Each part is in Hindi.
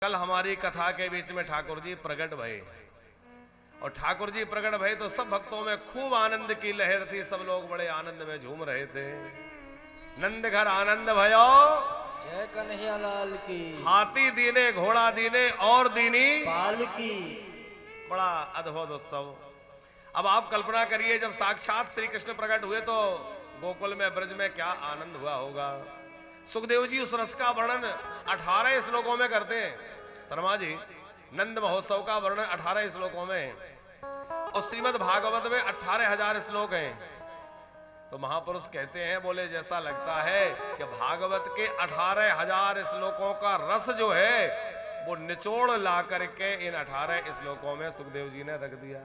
कल हमारी कथा के बीच में ठाकुर जी प्रकट भये और ठाकुर जी प्रकट भये तो सब भक्तों में खूब आनंद की लहर थी। सब लोग बड़े आनंद में झूम रहे थे। नंद घर आनंद भयो जय कन्हैया लाल की। हाथी दीने घोड़ा दीने और दीनी पाल की। बड़ा अद्भुत उत्सव। अब आप कल्पना करिए जब साक्षात श्री कृष्ण प्रकट हुए तो गोकुल में ब्रज में क्या आनंद हुआ होगा। सुखदेव जी उस रस का वर्णन 18 श्लोकों में करते हैं। शर्मा जी नंद महोत्सव का वर्णन 18 श्लोकों में और श्रीमद् भागवत में 18,000 श्लोक हैं। तो महापुरुष कहते हैं बोले जैसा लगता है कि भागवत के 18,000 श्लोकों का रस जो है वो निचोड़ ला करके इन 18 श्लोकों में सुखदेव जी ने रख दिया।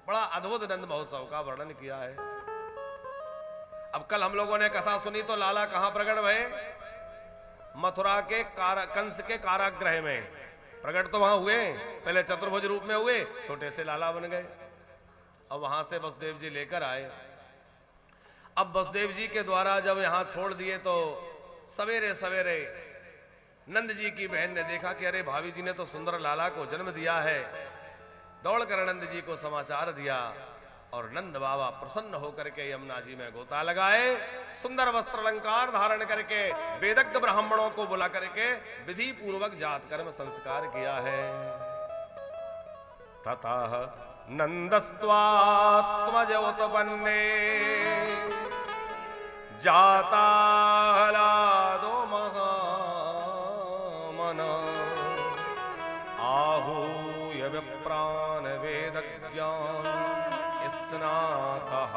बड़ा अद्भुत नंद महोत्सव का वर्णन किया है। अब कल हम लोगों ने कथा सुनी तो लाला कहां प्रकट भये? मथुरा के कंस के कारागृह में प्रकट तो वहां हुए। पहले चतुर्भुज रूप में हुए, छोटे से लाला बन गए। अब वहां से वसुदेव जी लेकर आए। अब वसुदेव जी के द्वारा जब यहां छोड़ दिए तो सवेरे सवेरे नंद जी की बहन ने देखा कि अरे भाभी जी ने तो सुंदर लाला को जन्म दिया है। दौड़कर नंद जी को समाचार दिया और नंद बाबा प्रसन्न होकर के यमुना जी में गोता लगाए। सुंदर वस्त्र अलंकार धारण करके वेदज्ञ ब्राह्मणों को बुला करके विधि पूर्वक जात कर्म संस्कार किया है। ततः नंदस्त्वात्मज उत्पन्ने जाता हलादो महामन आहूय विप्रान वेदज्ञान स्नातः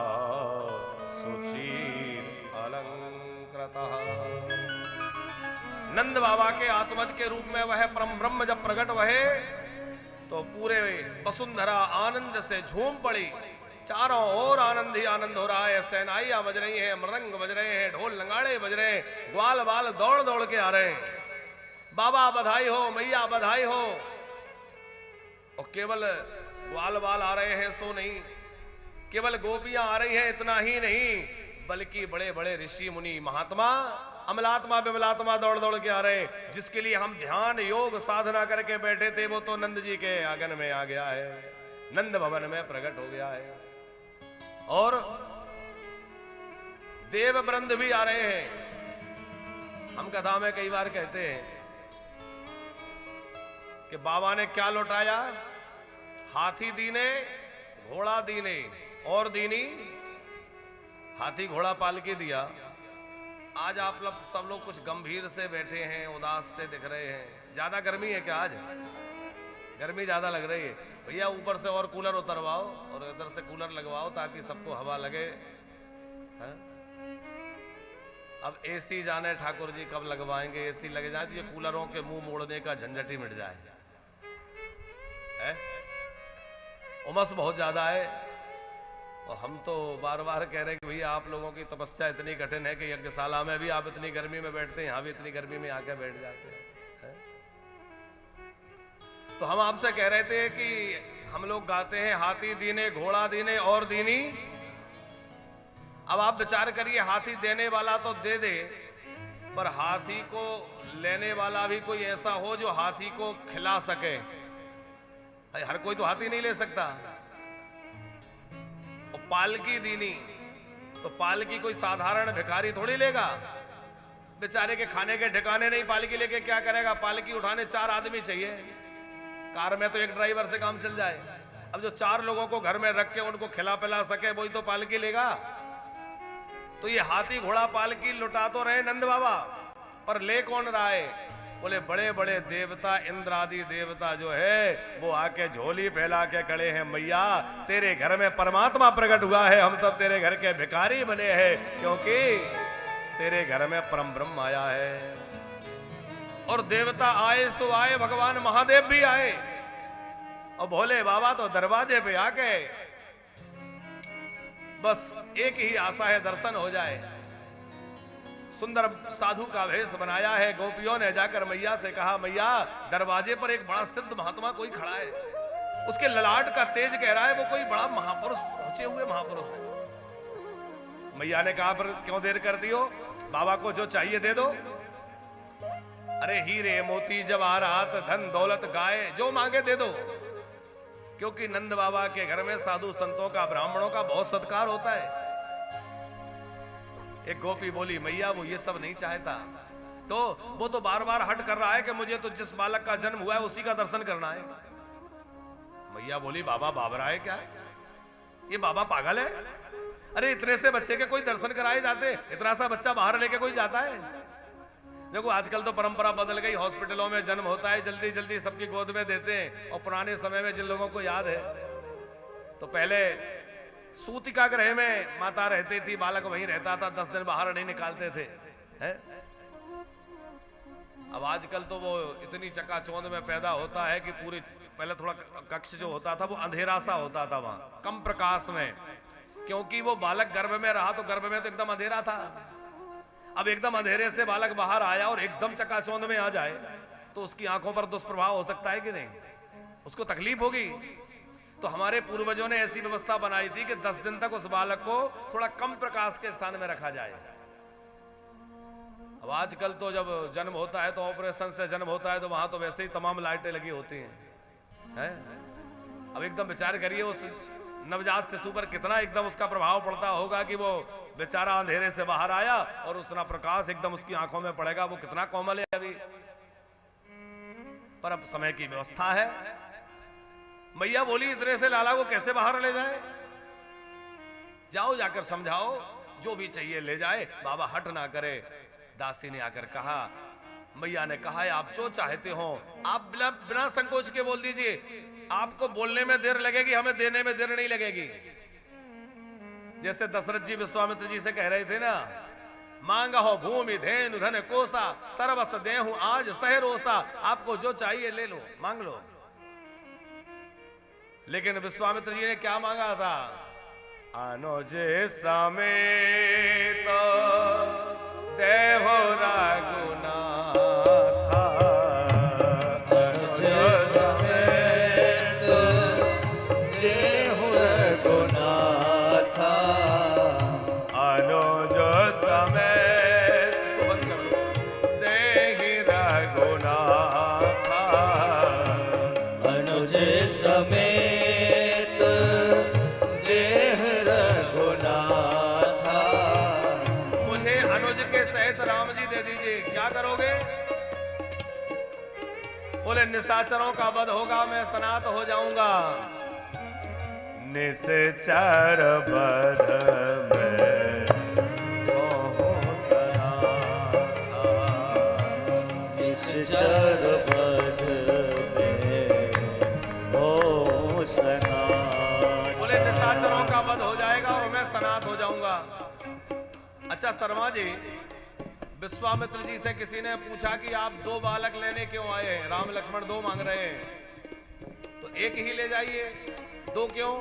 सुचीर अलंकृतः। नंद बाबा के आत्मज के रूप में वह परम ब्रह्म जब प्रकट हुए तो पूरे वसुंधरा आनंद से झूम पड़ी। चारों ओर आनंद ही आनंद हो रहा है। सेनाइयां बज रही हैं, मृदंग बज रहे हैं, ढोल नगाड़े बज रहे हैं, ग्वाल बाल दौड़ दौड़ के आ रहे हैं। बाबा बधाई हो, मैया बधाई हो। और केवल ग्वाल बाल आ रहे हैं सो नहीं, केवल गोपियां आ रही हैं इतना ही नहीं, बल्कि बड़े बड़े ऋषि मुनि महात्मा अमलात्मा विमलात्मा दौड़ दौड़ के आ रहे हैं। जिसके लिए हम ध्यान योग साधना करके बैठे थे वो तो नंद जी के आंगन में आ गया है, नंद भवन में प्रकट हो गया है। और देव वृंद भी आ रहे हैं। हम कथा में कई बार कहते हैं कि बाबा ने क्या लौटाया? हाथी दीने घोड़ा दीने और दीनी। हाथी घोड़ा पालकी दिया। आज आप लोग सब लोग कुछ गंभीर से बैठे हैं, उदास से दिख रहे हैं। ज्यादा गर्मी है क्या? आज गर्मी ज्यादा लग रही है। भैया ऊपर से और कूलर उतरवाओ और इधर से कूलर लगवाओ ताकि सबको हवा लगे। है? अब एसी जाने ठाकुर जी कब लगवाएंगे। एसी लग जाए तो ये कूलरों के मुंह मोड़ने का झंझट ही मिट जाए। उमस बहुत ज्यादा है और हम तो बार बार कह रहे हैं कि भैया आप लोगों की तपस्या इतनी कठिन है कि यज्ञशाला में भी आप इतनी गर्मी में बैठते हैं, यहाँ भी इतनी गर्मी में आके बैठ जाते हैं। तो हम आपसे कह रहे थे कि हम लोग गाते हैं हाथी दीने घोड़ा दीने और दीनी। अब आप विचार करिए, हाथी देने वाला तो दे दे, पर हाथी को लेने वाला भी कोई ऐसा हो जो हाथी को खिला सके। हर कोई तो हाथी नहीं ले सकता। और पालकी दीनी तो पालकी कोई साधारण भिखारी थोड़ी लेगा। बेचारे के खाने के ठिकाने नहीं, पालकी लेके क्या करेगा? पालकी उठाने 4 आदमी चाहिए। कार में तो एक ड्राइवर से काम चल जाए। अब जो 4 लोगों को घर में रख के उनको खिला पिला सके वही तो पालकी लेगा। तो ये हाथी घोड़ा पालकी लुटा तो रहे नंद बाबा, पर ले कौन रहा है? बोले बड़े बड़े देवता, इंद्र आदि देवता जो है वो आके झोली फैला के खड़े हैं। मैया तेरे घर में परमात्मा प्रकट हुआ है, हम सब तेरे घर के भिखारी बने हैं क्योंकि तेरे घर में परम ब्रह्म आया है। और देवता आए सो आए, भगवान महादेव भी आए और भोले बाबा तो दरवाजे पे आके बस एक ही आशा है, दर्शन हो जाए। सुंदर साधु का वेश बनाया है। गोपियों ने जाकर मैया से कहा मैया दरवाजे पर एक बड़ा सिद्ध महात्मा कोई खड़ा है, उसके ललाट का तेज कह रहा है वो कोई बड़ा महापुरुष, पहुंचे हुए महापुरुष है। मैया ने कहा पर क्यों देर कर दी हो, बाबा को जो चाहिए दे दो। अरे हीरे मोती जवाहरात धन दौलत गाय जो मांगे दे दो, क्योंकि नंद बाबा के घर में साधु संतों का ब्राह्मणों का बहुत सत्कार होता है। एक गोपी बोली मैया वो ये सब नहीं चाहता, तो वो तो बार बार हट कर रहा है कि मुझे तो जिस बालक का जन्म हुआ है उसी का दर्शन करना है। मैया बोली बाबा बाबरा है क्या, ये बाबा पागल है? अरे इतने से बच्चे के कोई दर्शन कराए जाते, इतना सा बच्चा बाहर लेके कोई जाता है? देखो आजकल तो परंपरा बदल गई, हॉस्पिटलों में जन्म होता है जल्दी जल्दी सबकी गोद में देते हैं। और पुराने समय में जिन लोगों को याद है तो पहले सूतिका गृह में माता रहती थी, बालक वहीं रहता था, 10 दिन बाहर नहीं निकालते थे, हैं? अब आजकल तो वो इतनी चकाचौंध में पैदा होता है कि पूरी, पहले थोड़ा कक्ष जो होता था वो अंधेरा सा होता था, वहां कम प्रकाश में, क्योंकि वो बालक गर्भ में रहा तो गर्भ में तो एकदम अंधेरा था। अब एकदम अंधेरे से बालक बाहर आया और एकदम चकाचौंध में आ जाए तो उसकी आंखों पर दुष्प्रभाव हो सकता है कि नहीं, उसको तकलीफ होगी। तो हमारे पूर्वजों ने ऐसी व्यवस्था बनाई थी कि 10 दिन तक उस बालक को थोड़ा कम प्रकाश के स्थान में रखा जाए। अब आजकल तो जब जन्म होता है तो ऑपरेशन से जन्म होता है तो वहां तो वैसे ही तमाम लाइटें लगी होती हैं। अब एकदम विचार करिए उस नवजात शिशु पर कितना एकदम उसका प्रभाव पड़ता होगा कि वो बेचारा अंधेरे से बाहर आया और उतना प्रकाश एकदम उसकी आंखों में पड़ेगा, वो कितना कोमल है अभी। पर अब समय की व्यवस्था है। मैया बोली इतने से लाला को कैसे बाहर ले जाए? जाओ जाकर समझाओ, जो भी चाहिए ले जाए, बाबा हट ना करे। दासी ने आकर कहा, मैया ने कहा है आप जो चाहते हो आप बिना संकोच के बोल दीजिए, आपको बोलने में देर लगेगी, हमें देने में देर नहीं लगेगी। जैसे दशरथ जी विश्वामित्र जी से कह रहे थे ना, मांगा हो भूमि धेनु धन कोसा सर्वस देहु आज सहरोसा, आपको जो चाहिए ले लो, मांग लो। लेकिन विश्वामित्र जी ने क्या मांगा था? अनुज समेत देहो रघुनाथ, अनुज समेत देहो रघुनाथ, अनुज समेत देहि रघुनाथ, अनुज समेत देह रघुनाथ। मुझे अनुज के सहित राम जी दे दीजिए, क्या करोगे? बोले निशाचरों का वध होगा, मैं सनात हो जाऊंगा। निशाचर वध में निशाचर वध में हो सनात। बोले निशाचरों का वध हो जाएगा और मैं सनात हो जाऊंगा। अच्छा शर्मा जी, विश्वामित्र जी से किसी ने पूछा कि आप 2 बालक लेने क्यों आए हैं? राम लक्ष्मण 2 मांग रहे हैं, तो एक ही ले जाइए। 2 क्यों?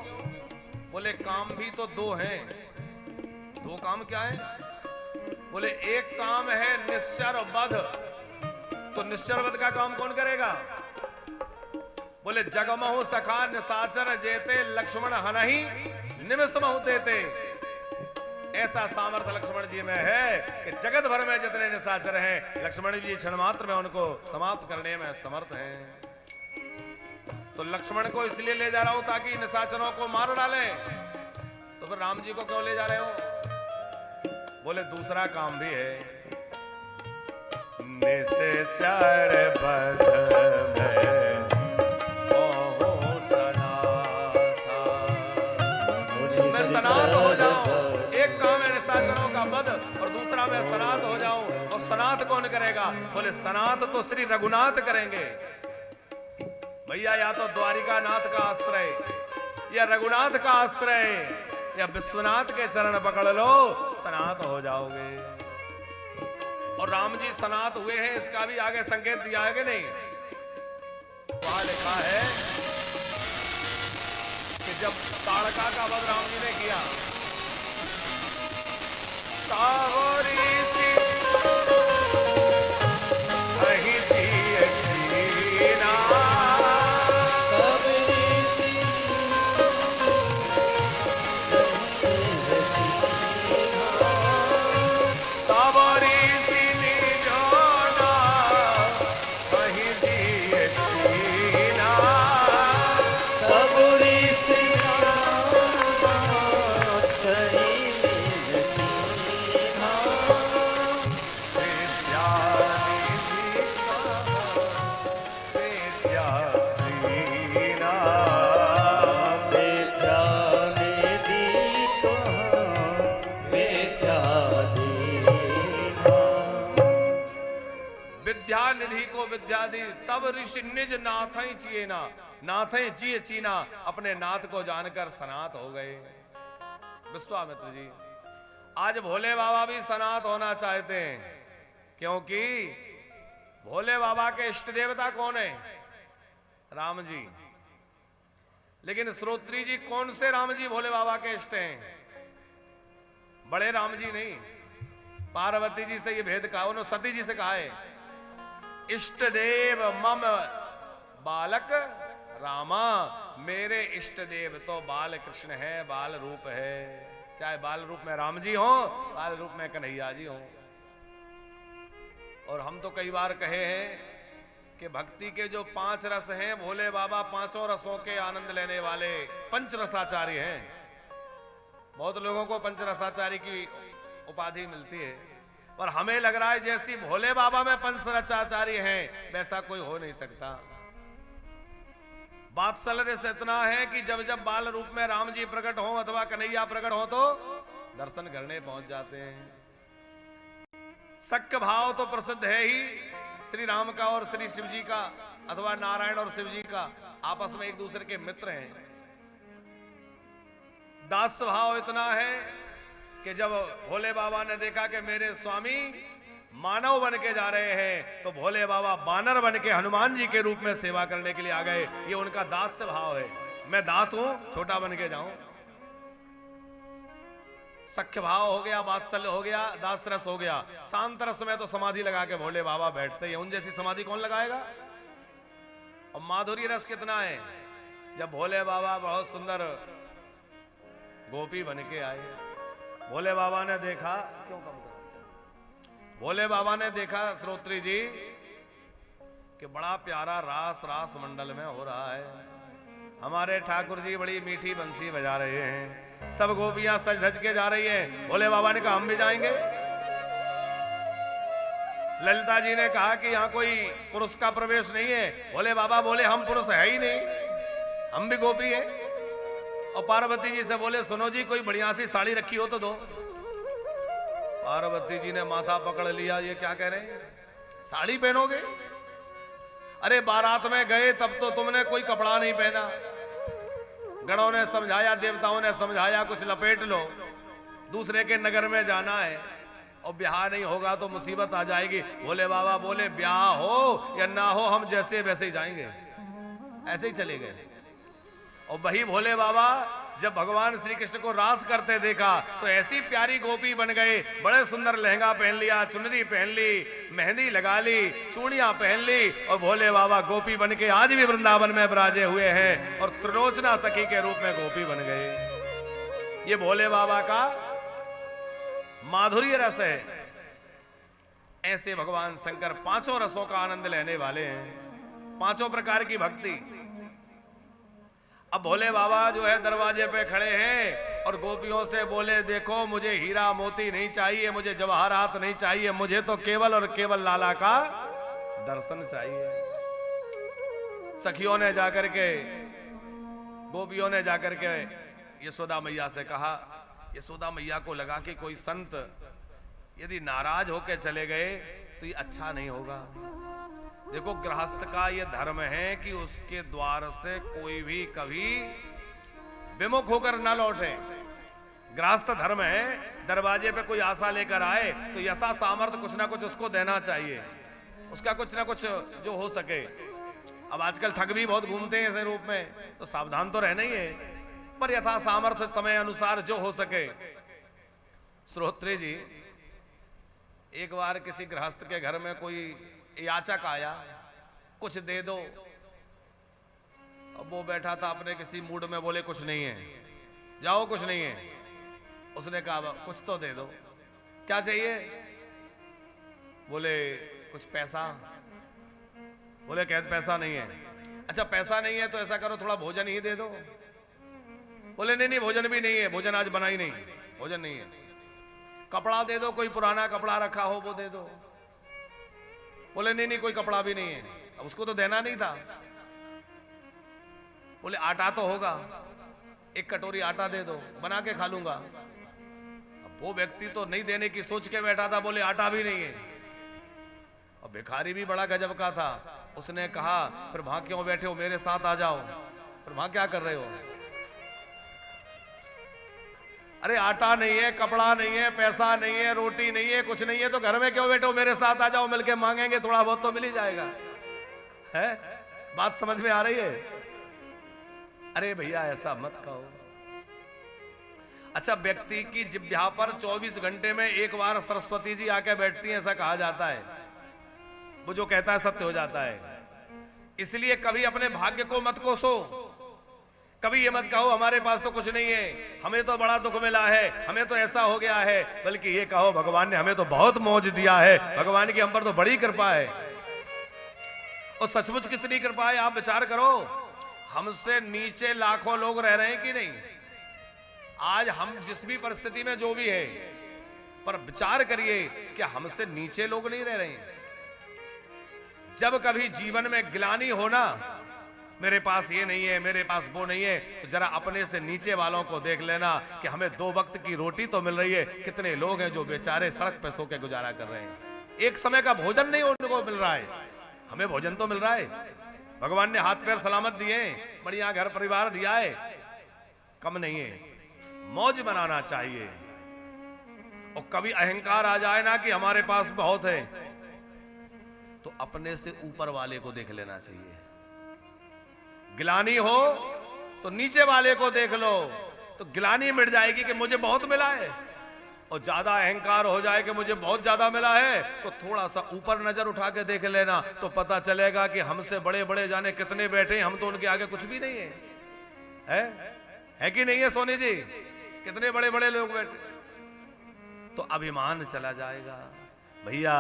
बोले काम भी तो 2 हैं। 2 काम क्या है? बोले एक काम है निश्चर वध, तो निश्चर वध का काम कौन करेगा? बोले जगमहु सखा निशाचर जेते लक्ष्मण हनहि निमिषमहु देते। ऐसा सामर्थ्य लक्ष्मण जी में है कि जगत भर में जितने निशाचर हैं लक्ष्मण जी क्षण मात्र में उनको समाप्त करने में समर्थ हैं। तो लक्ष्मण को इसलिए ले जा रहा हूं ताकि निशाचरों को मार डालें। तो फिर राम जी को क्यों ले जा रहे हो? बोले दूसरा काम भी है। निशाचर वध में मैं सनात हो जाऊं। एक काम है निशाचरों का वध और दूसरा मैं सनात हो जाऊं। और सनात कौन करेगा? बोले सनात तो श्री रघुनाथ करेंगे। भैया या तो द्वारिका नाथ का आश्रय या रघुनाथ का आश्रय या विश्वनाथ के चरण पकड़ लो, सनात हो जाओगे। और राम जी सनात हुए हैं, इसका भी आगे संकेत दिया है कि नहीं? वहां लिखा है कि जब ताड़का का वध राम जी ने किया, सावरी सी अहि अयोध्या दी, तब ऋषि निज नाथई चिए ना, नाथई जिए चीना, अपने नाथ को जानकर सनात हो गए। विश्वामित्र जी, आज भोले बाबा भी सनात होना चाहते हैं, क्योंकि भोले बाबा के इष्ट देवता कौन है? राम जी। लेकिन श्रोत्री जी, कौन से राम जी भोले बाबा के इष्ट हैं? बड़े राम जी नहीं। पार्वती जी से ये भेद कहा, उन्होंने सती जी से कहा है, इष्ट देव मम बालक रामा, मेरे इष्ट देव तो बाल कृष्ण है, बाल रूप है। चाहे बाल रूप में राम जी हो, बाल रूप में कन्हैया जी हो। और हम तो कई बार कहे हैं कि भक्ति के जो 5 रस हैं, भोले बाबा 5 रसों के आनंद लेने वाले पंचरसाचार्य हैं। बहुत लोगों को पंचरसाचार्य की उपाधि मिलती है, पर हमें लग रहा है जैसी भोले बाबा में पंचरसाचार्य हैं, वैसा कोई हो नहीं सकता। वात्सल्य से इतना है कि जब जब बाल रूप में राम जी प्रकट हो अथवा कन्हैया प्रकट हो तो दर्शन करने पहुंच जाते हैं। सख्य भाव तो प्रसिद्ध है ही श्री राम का और श्री शिव जी का, अथवा नारायण और शिव जी का, आपस में एक दूसरे के मित्र हैं। दास भाव इतना है कि जब भोले बाबा ने देखा कि मेरे स्वामी मानव बन के जा रहे हैं, तो भोले बाबा बानर बन के हनुमान जी के रूप में सेवा करने के लिए आ गए। ये उनका दास भाव है, मैं दास हूं, छोटा बन के जाऊं। सख्य भाव हो गया, वात्सल्य हो गया, दास रस हो गया। शांत रस में तो समाधि लगा के भोले बाबा बैठते हैं, उन जैसी समाधि कौन लगाएगा? और माधुर्य रस कितना है, जब भोले बाबा बहुत सुंदर गोपी बन के आए, भोले बाबा ने देखा, क्यों कम कर, भोले बाबा ने देखा श्रोत्री जी कि बड़ा प्यारा रास रास मंडल में हो रहा है। हमारे ठाकुर जी बड़ी मीठी बंसी बजा रहे हैं, सब गोपियां सज धज के जा रही हैं। भोले बाबा ने कहा हम भी जाएंगे। ललिता जी ने कहा कि यहाँ कोई पुरुष का प्रवेश नहीं है। भोले बाबा बोले हम पुरुष है ही नहीं, हम भी गोपी है। और पार्वती जी से बोले सुनो जी, कोई बढ़िया सी साड़ी रखी हो तो दो। पार्वती जी ने माथा पकड़ लिया, ये क्या कह रहे हैं, साड़ी पहनोगे? अरे बारात में गए तब तो तुमने कोई कपड़ा नहीं पहना। गणों ने समझाया, देवताओं ने समझाया, कुछ लपेट लो, दूसरे के नगर में जाना है और ब्याह नहीं होगा तो मुसीबत आ जाएगी। भोले बाबा बोले ब्याह हो या ना हो, हम जैसे वैसे ही जाएंगे। ऐसे ही चले गए। और वही भोले बाबा जब भगवान श्री कृष्ण को रास करते देखा तो ऐसी प्यारी गोपी बन गए। बड़े सुंदर लहंगा पहन लिया, चुनरी पहन ली, मेहंदी लगा ली, चूड़ियां पहन ली, और भोले बाबा गोपी बन के आज भी वृंदावन में विराजे हुए हैं और त्रिलोचना सखी के रूप में गोपी बन गए। ये भोले बाबा का माधुर्य रस है। ऐसे भगवान शंकर 5 रसों का आनंद लेने वाले हैं, 5 प्रकार की भक्ति। अब भोले बाबा जो है दरवाजे पे खड़े हैं और गोपियों से बोले देखो मुझे हीरा मोती नहीं चाहिए, मुझे जवाहरात नहीं चाहिए, मुझे तो केवल और केवल लाला का दर्शन चाहिए। सखियों ने जाकर के, गोपियों ने जाकर के यशोदा मैया से कहा। यशोदा मैया को लगा कि कोई संत यदि नाराज होकर चले गए तो ये अच्छा नहीं होगा। देखो गृहस्थ का ये धर्म है कि उसके द्वार से कोई भी कभी विमुख होकर न लौटे। गृहस्थ धर्म है, दरवाजे पे कोई आशा लेकर आए तो यथा सामर्थ्य कुछ ना कुछ उसको देना चाहिए, उसका कुछ ना कुछ जो हो सके। अब आजकल ठग भी बहुत घूमते हैं ऐसे रूप में, तो सावधान तो रहना ही है, पर यथा सामर्थ्य समय अनुसार जो हो सके। श्रोत्री जी, एक बार किसी गृहस्थ के घर में कोई याचक आया, कुछ दे दो। अब वो बैठा था अपने किसी मूड में, बोले कुछ नहीं है, जाओ कुछ नहीं है। उसने कहा कुछ तो दे दो। क्या चाहिए? बोले कुछ पैसा। बोले कहते पैसा नहीं है। अच्छा पैसा नहीं है तो ऐसा करो थोड़ा भोजन ही दे दो। बोले नहीं नहीं भोजन भी नहीं है, भोजन आज बना ही नहीं, भोजन नहीं है। कपड़ा दे दो, कोई पुराना कपड़ा रखा हो वो दे दो। बोले नहीं नहीं कोई कपड़ा भी नहीं है। अब उसको तो देना नहीं था। बोले आटा तो होगा, एक कटोरी आटा दे दो, बना के खा लूंगा। अब वो व्यक्ति तो नहीं देने की सोच के बैठा था, बोले आटा भी नहीं है। और भिखारी भी बड़ा गजब का था, उसने कहा फिर वहां क्यों बैठे हो, मेरे साथ आ जाओ। फिर वहां क्या कर रहे हो? अरे आटा नहीं है, कपड़ा नहीं है, पैसा नहीं है, रोटी नहीं है, कुछ नहीं है, तो घर में क्यों बैठे हो, मेरे साथ आ जाओ, मिलके मांगेंगे, थोड़ा बहुत तो मिल ही जाएगा। है बात समझ में आ रही है? अरे भैया ऐसा मत कहो। अच्छा, व्यक्ति की जिह्वा पर 24 घंटे में एक बार सरस्वती जी आके बैठती हैं, ऐसा कहा जाता है। वो जो कहता है सत्य हो जाता है। इसलिए कभी अपने भाग्य को मत कोसो, कभी ये मत कहो हमारे पास तो कुछ नहीं है, हमें तो बड़ा दुख मिला है, हमें तो ऐसा हो गया है, बल्कि ये कहो भगवान ने हमें तो बहुत मौज दिया है, भगवान की हम पर तो बड़ी कृपा है। और सचमुच कितनी कृपा है, आप विचार करो, हमसे नीचे लाखों लोग रह रहे हैं कि नहीं? आज हम जिस भी परिस्थिति में जो भी है, पर विचार करिए कि हमसे नीचे लोग नहीं रह रहे हैं। जब कभी जीवन में ग्लानि होना, मेरे पास ये नहीं है, मेरे पास वो नहीं है, तो जरा अपने से नीचे वालों को देख लेना कि हमें 2 वक्त की रोटी तो मिल रही है। कितने लोग हैं जो बेचारे सड़क पे सो के गुजारा कर रहे हैं, एक समय का भोजन नहीं उनको मिल रहा है, हमें भोजन तो मिल रहा है। भगवान ने हाथ पैर सलामत दिए, बढ़िया घर परिवार दिया है, कम नहीं है। मौज बनाना चाहिए। और कभी अहंकार आ जाए ना कि हमारे पास बहुत है, तो अपने से ऊपर वाले को देख लेना चाहिए। गिलानी हो तो नीचे वाले को देख लो, तो गिलानी मिट जाएगी कि मुझे बहुत मिला है। और ज्यादा अहंकार हो जाए कि मुझे बहुत ज्यादा मिला है, तो थोड़ा सा ऊपर नजर उठा के देख लेना, तो पता चलेगा कि हमसे बड़े बड़े जाने कितने बैठे, हम तो उनके आगे कुछ भी नहीं है। है कि नहीं है सोनी जी? कितने बड़े बड़े लोग बैठे, तो अभिमान चला जाएगा। भैया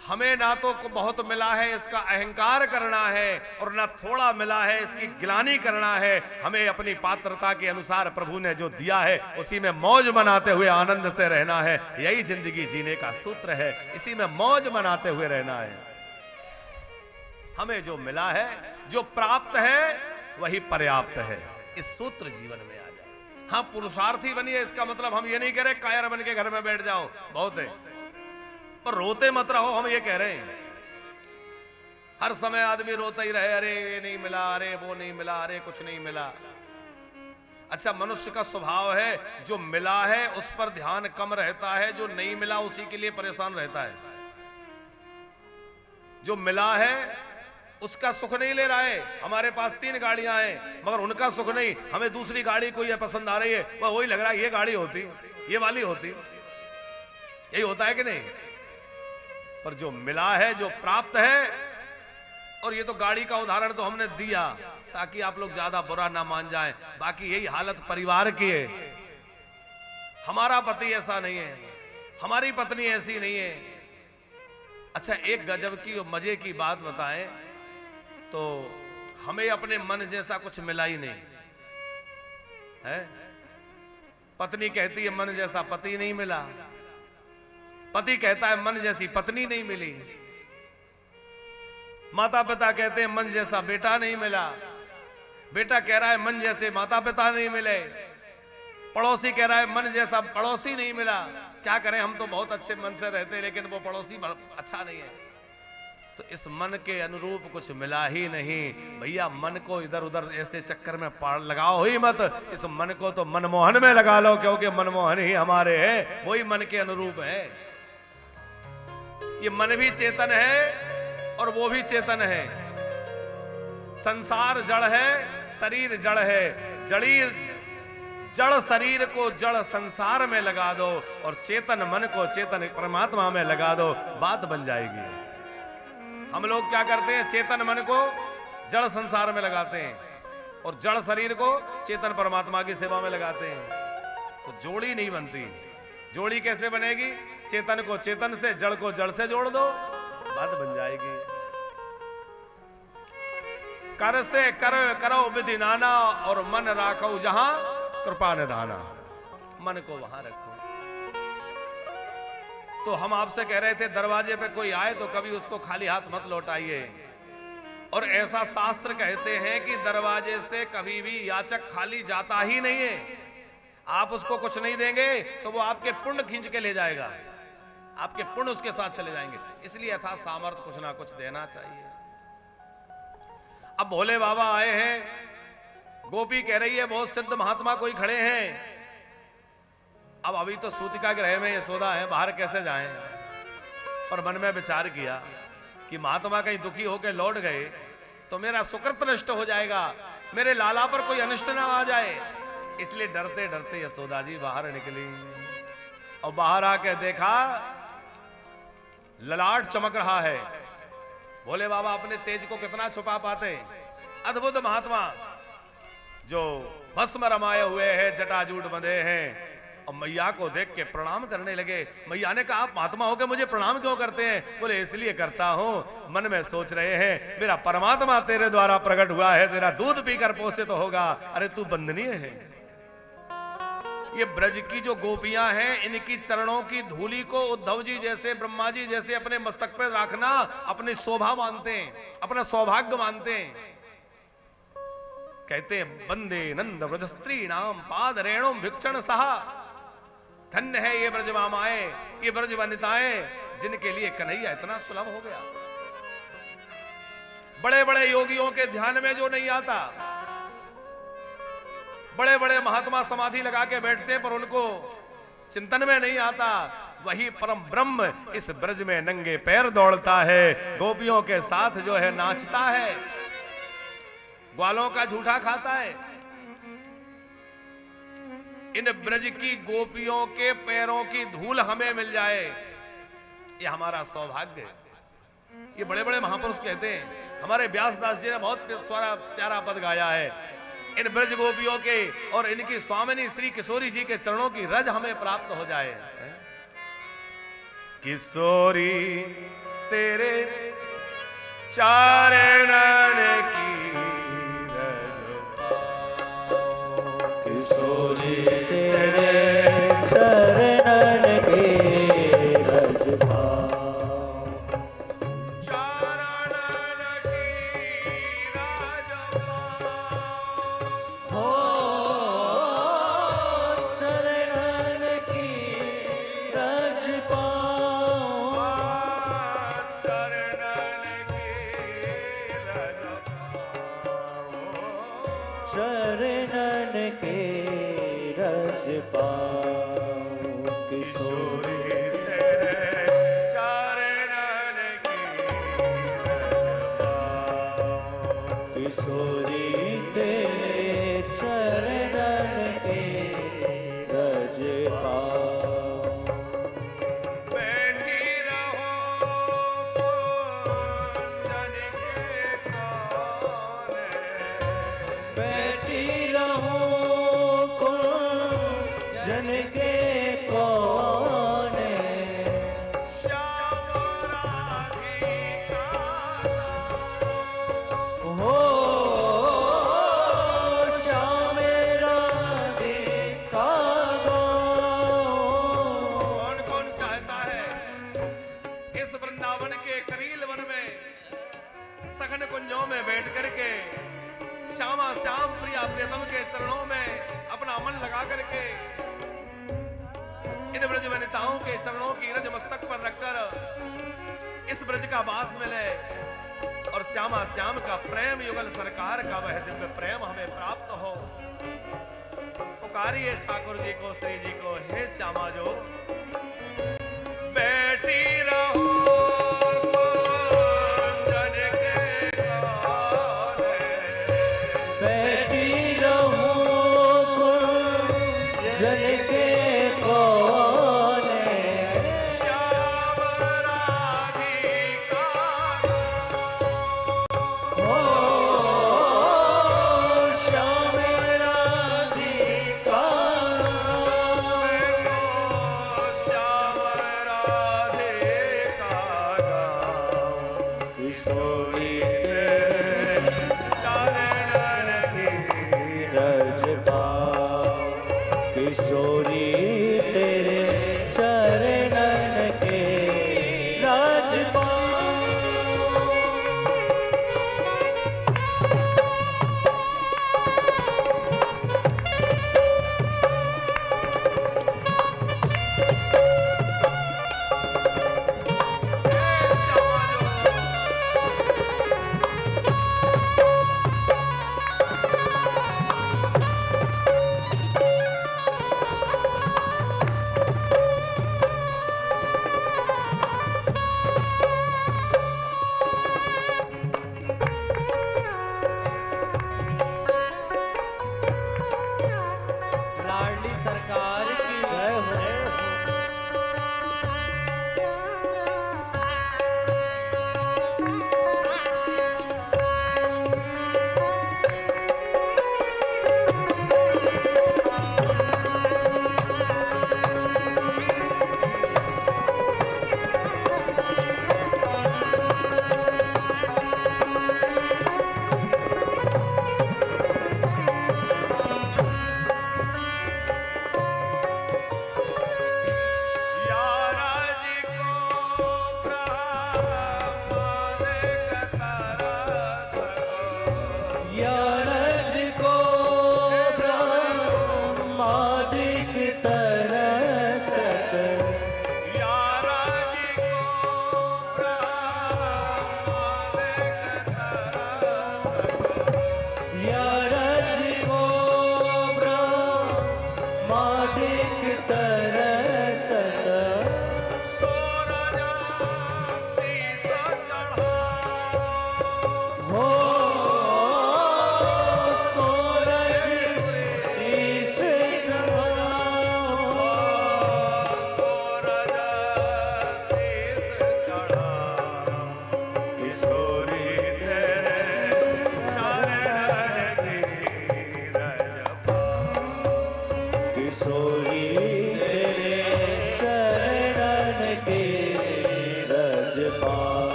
हमें ना तो बहुत मिला है इसका अहंकार करना है, और ना थोड़ा मिला है इसकी गिलानी करना है। हमें अपनी पात्रता के अनुसार प्रभु ने जो दिया है उसी में मौज मनाते हुए आनंद से रहना है। यही जिंदगी जीने का सूत्र है, इसी में मौज मनाते हुए रहना है। हमें जो मिला है, जो प्राप्त है, वही पर्याप्त है। इस सूत्र जीवन में आ जाए। हाँ, पुरुषार्थी बनिए, इसका मतलब हम ये नहीं कह रहे कायर बन के घर में बैठ जाओ, बहुत है, पर रोते मत रहो, हम ये कह रहे हैं। हर समय आदमी रोता ही रहे, अरे ये नहीं मिला, अरे वो नहीं मिला, अरे कुछ नहीं मिला। अच्छा, मनुष्य का स्वभाव है, जो मिला है उस पर ध्यान कम रहता है, जो नहीं मिला उसी के लिए परेशान रहता है। जो मिला है उसका सुख नहीं ले रहा है। हमारे पास 3 गाड़ियां हैं, मगर उनका सुख नहीं। हमें दूसरी गाड़ी कोई पसंद आ रही है, वह वही लग रहा है ये गाड़ी होती, ये वाली होती। यही होता है कि नहीं? पर जो मिला है, जो प्राप्त है, और ये तो गाड़ी का उदाहरण तो हमने दिया ताकि आप लोग ज्यादा बुरा ना मान जाएं, बाकी यही हालत परिवार की है। हमारा पति ऐसा नहीं है, हमारी पत्नी ऐसी नहीं है। अच्छा, एक गजब की और मजे की बात बताएं तो हमें अपने मन जैसा कुछ मिला ही नहीं है। पत्नी कहती है मन जैसा पति नहीं मिला, पति कहता है मन जैसी पत्नी नहीं मिली, माता पिता कहते हैं मन जैसा बेटा नहीं मिला, बेटा कह रहा है मन जैसे माता पिता नहीं मिले, पड़ोसी कह रहा है मन जैसा पड़ोसी नहीं मिला। क्या करें, हम तो बहुत अच्छे मन से रहते हैं, लेकिन वो पड़ोसी अच्छा नहीं है। तो इस मन के अनुरूप कुछ मिला ही नहीं। भैया, मन को इधर उधर ऐसे चक्कर में पार लगाओ ही मत। इस मन को तो मनमोहन में लगा लो, क्योंकि मनमोहन ही हमारे हैं, वही मन के अनुरूप है। ये मन भी चेतन है और वो भी चेतन है। संसार जड़ है, शरीर जड़ है। जड़ शरीर को जड़ संसार में लगा दो, और चेतन मन को चेतन परमात्मा में लगा दो, बात बन जाएगी। हम लोग क्या करते हैं, चेतन मन को जड़ संसार में लगाते हैं, और जड़ शरीर को चेतन परमात्मा की सेवा में लगाते हैं, तो जोड़ी नहीं बनती। जोड़ी कैसे बनेगी? चेतन को चेतन से, जड़ को जड़ से जोड़ दो, बात बन जाएगी। कर से करो विधि नाना, और मन राखो जहां कृपा निधाना। मन को वहां रखो। तो हम आपसे कह रहे थे, दरवाजे पे कोई आए तो कभी उसको खाली हाथ मत लौटाइए। और ऐसा शास्त्र कहते हैं कि दरवाजे से कभी भी याचक खाली जाता ही नहीं है। आप उसको कुछ नहीं देंगे तो वो आपके पुण्य खींच के ले जाएगा। आपके पुण्य उसके साथ चले जाएंगे। इसलिए यथा सामर्थ्य कुछ ना कुछ देना चाहिए। अब भोले बाबा आए हैं, गोपी कह रही है बहुत सिद्ध महात्मा कोई खड़े हैं। अब अभी तो सूतिका गृह में यशोदा है, बाहर कैसे जाएं? पर मन में विचार किया कि महात्मा कहीं दुखी होकर लौट गए तो मेरा सुकृत नष्ट हो जाएगा, मेरे लाला पर कोई अनिष्ट ना आ जाए। इसलिए डरते डरते यशोदा जी बाहर निकली और बाहर आके देखा ललाट चमक रहा है। भोले बाबा अपने तेज को कितना छुपा पाते। अद्भुत महात्मा जो भस्म रमाए हुए हैं, जटाजूट बंधे हैं, और मैया को देख के प्रणाम करने लगे। मैया ने कहा आप महात्मा होकर मुझे प्रणाम क्यों करते हैं? बोले इसलिए करता हूं, मन में सोच रहे हैं मेरा परमात्मा तेरे द्वारा प्रकट हुआ है, तेरा दूध पीकर पोषित होगा। अरे तू वंदनीय है। ये ब्रज की जो गोपियां हैं, इनकी चरणों की धूली को उद्धव जी जैसे, ब्रह्मा जी जैसे अपने मस्तक पर रखना अपनी शोभा मानते हैं, अपना सौभाग्य मानते हैं। कहते हैं वंदे नंद व्रज स्त्री नाम पाद रेणु भिक्षण सहा। धन्य है ये ब्रज मामाएं, ये ब्रज वनिताएं जिनके लिए कन्हैया इतना सुलभ हो गया। बड़े बड़े योगियों के ध्यान में जो नहीं आता, बड़े बड़े महात्मा समाधि लगा के बैठते हैं पर उनको चिंतन में नहीं आता, वही परम ब्रह्म इस ब्रज में नंगे पैर दौड़ता है, गोपियों के साथ जो है नाचता है, ग्वालों का झूठा खाता है। इन ब्रज की गोपियों के पैरों की धूल हमें मिल जाए, ये हमारा सौभाग्य है। ये बड़े बड़े महापुरुष कहते हैं, हमारे व्यासदास जी ने बहुत प्यारा पद गाया है, इन ब्रज गोपियों के और इनकी स्वामिनी श्री किशोरी जी के चरणों की रज हमें प्राप्त हो जाए। किशोरी तेरे चरणन की किशोरी तेरे चरणन के रज पाओ, चरणन की रज पाओ, हो चरणन की रज पाओ, चरणन की रज पाओ, चरणन के रज पाओ। किशोरी तेरे चरणन की रज पाओ, किशोरी तेरे चरणन के रज पाओ। बैठी रहो कुंजन के कोने, बैठी रहो कुंजन के कोने, श्याम राधिका हो श्याम राधिका कौन कौन चाहता है इस वृंदावन के करील वन में सघन कुंजों में बैठ करके श्यामा श्याम प्रिया प्रियतम के चरणों में अपना मन लगा करके इन ब्रज वनिताओं के चरणों की रज मस्तक पर रखकर इस ब्रज का वास मिले और श्यामा श्याम का प्रेम युगल सरकार का वह दिव्य प्रेम हमें प्राप्त हो। पुकारिए ठाकुर जी को, श्री जी को, हे श्यामा जो बैठी रहो कुंजन के कोने, बैठी रहो कुंजन के कोने, श्याम राधिका हो श्याम राधिका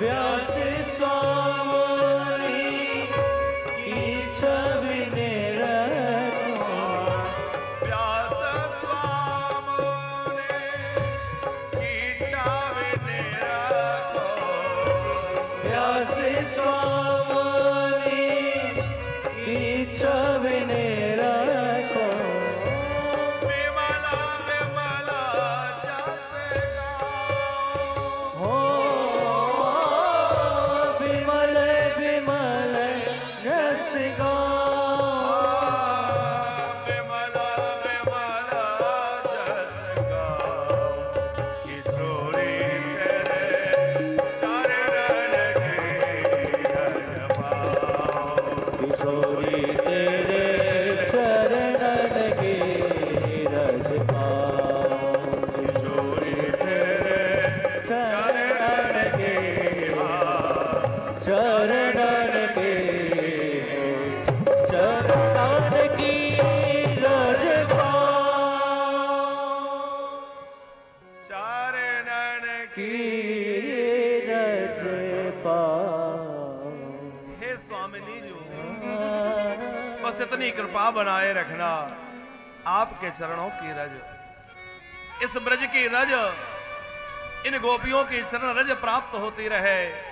व्यास स्वामी की छवि ने रखो, व्यास स्वामी की छवि ने रखो, व्यास स्वामी की छवि ने रखो। विमला विमला जस गाओ, हो विमल विमल रस गाओ, विमला विमला जस गाओ, किशोरी तेरे चरण की रज पाओ, किशोरी तेरे चरणन की रज पाओ, किशोरी तेरे चरणन के चरणन के चरणन की रज पाओ, चरणन की की रज पाओ। हे स्वामिनी जी, बस इतनी कृपा बनाए रखना, आपके चरणों की रज, इस ब्रज की रज, इन गोपियों की चरण रज प्राप्त होती रहे।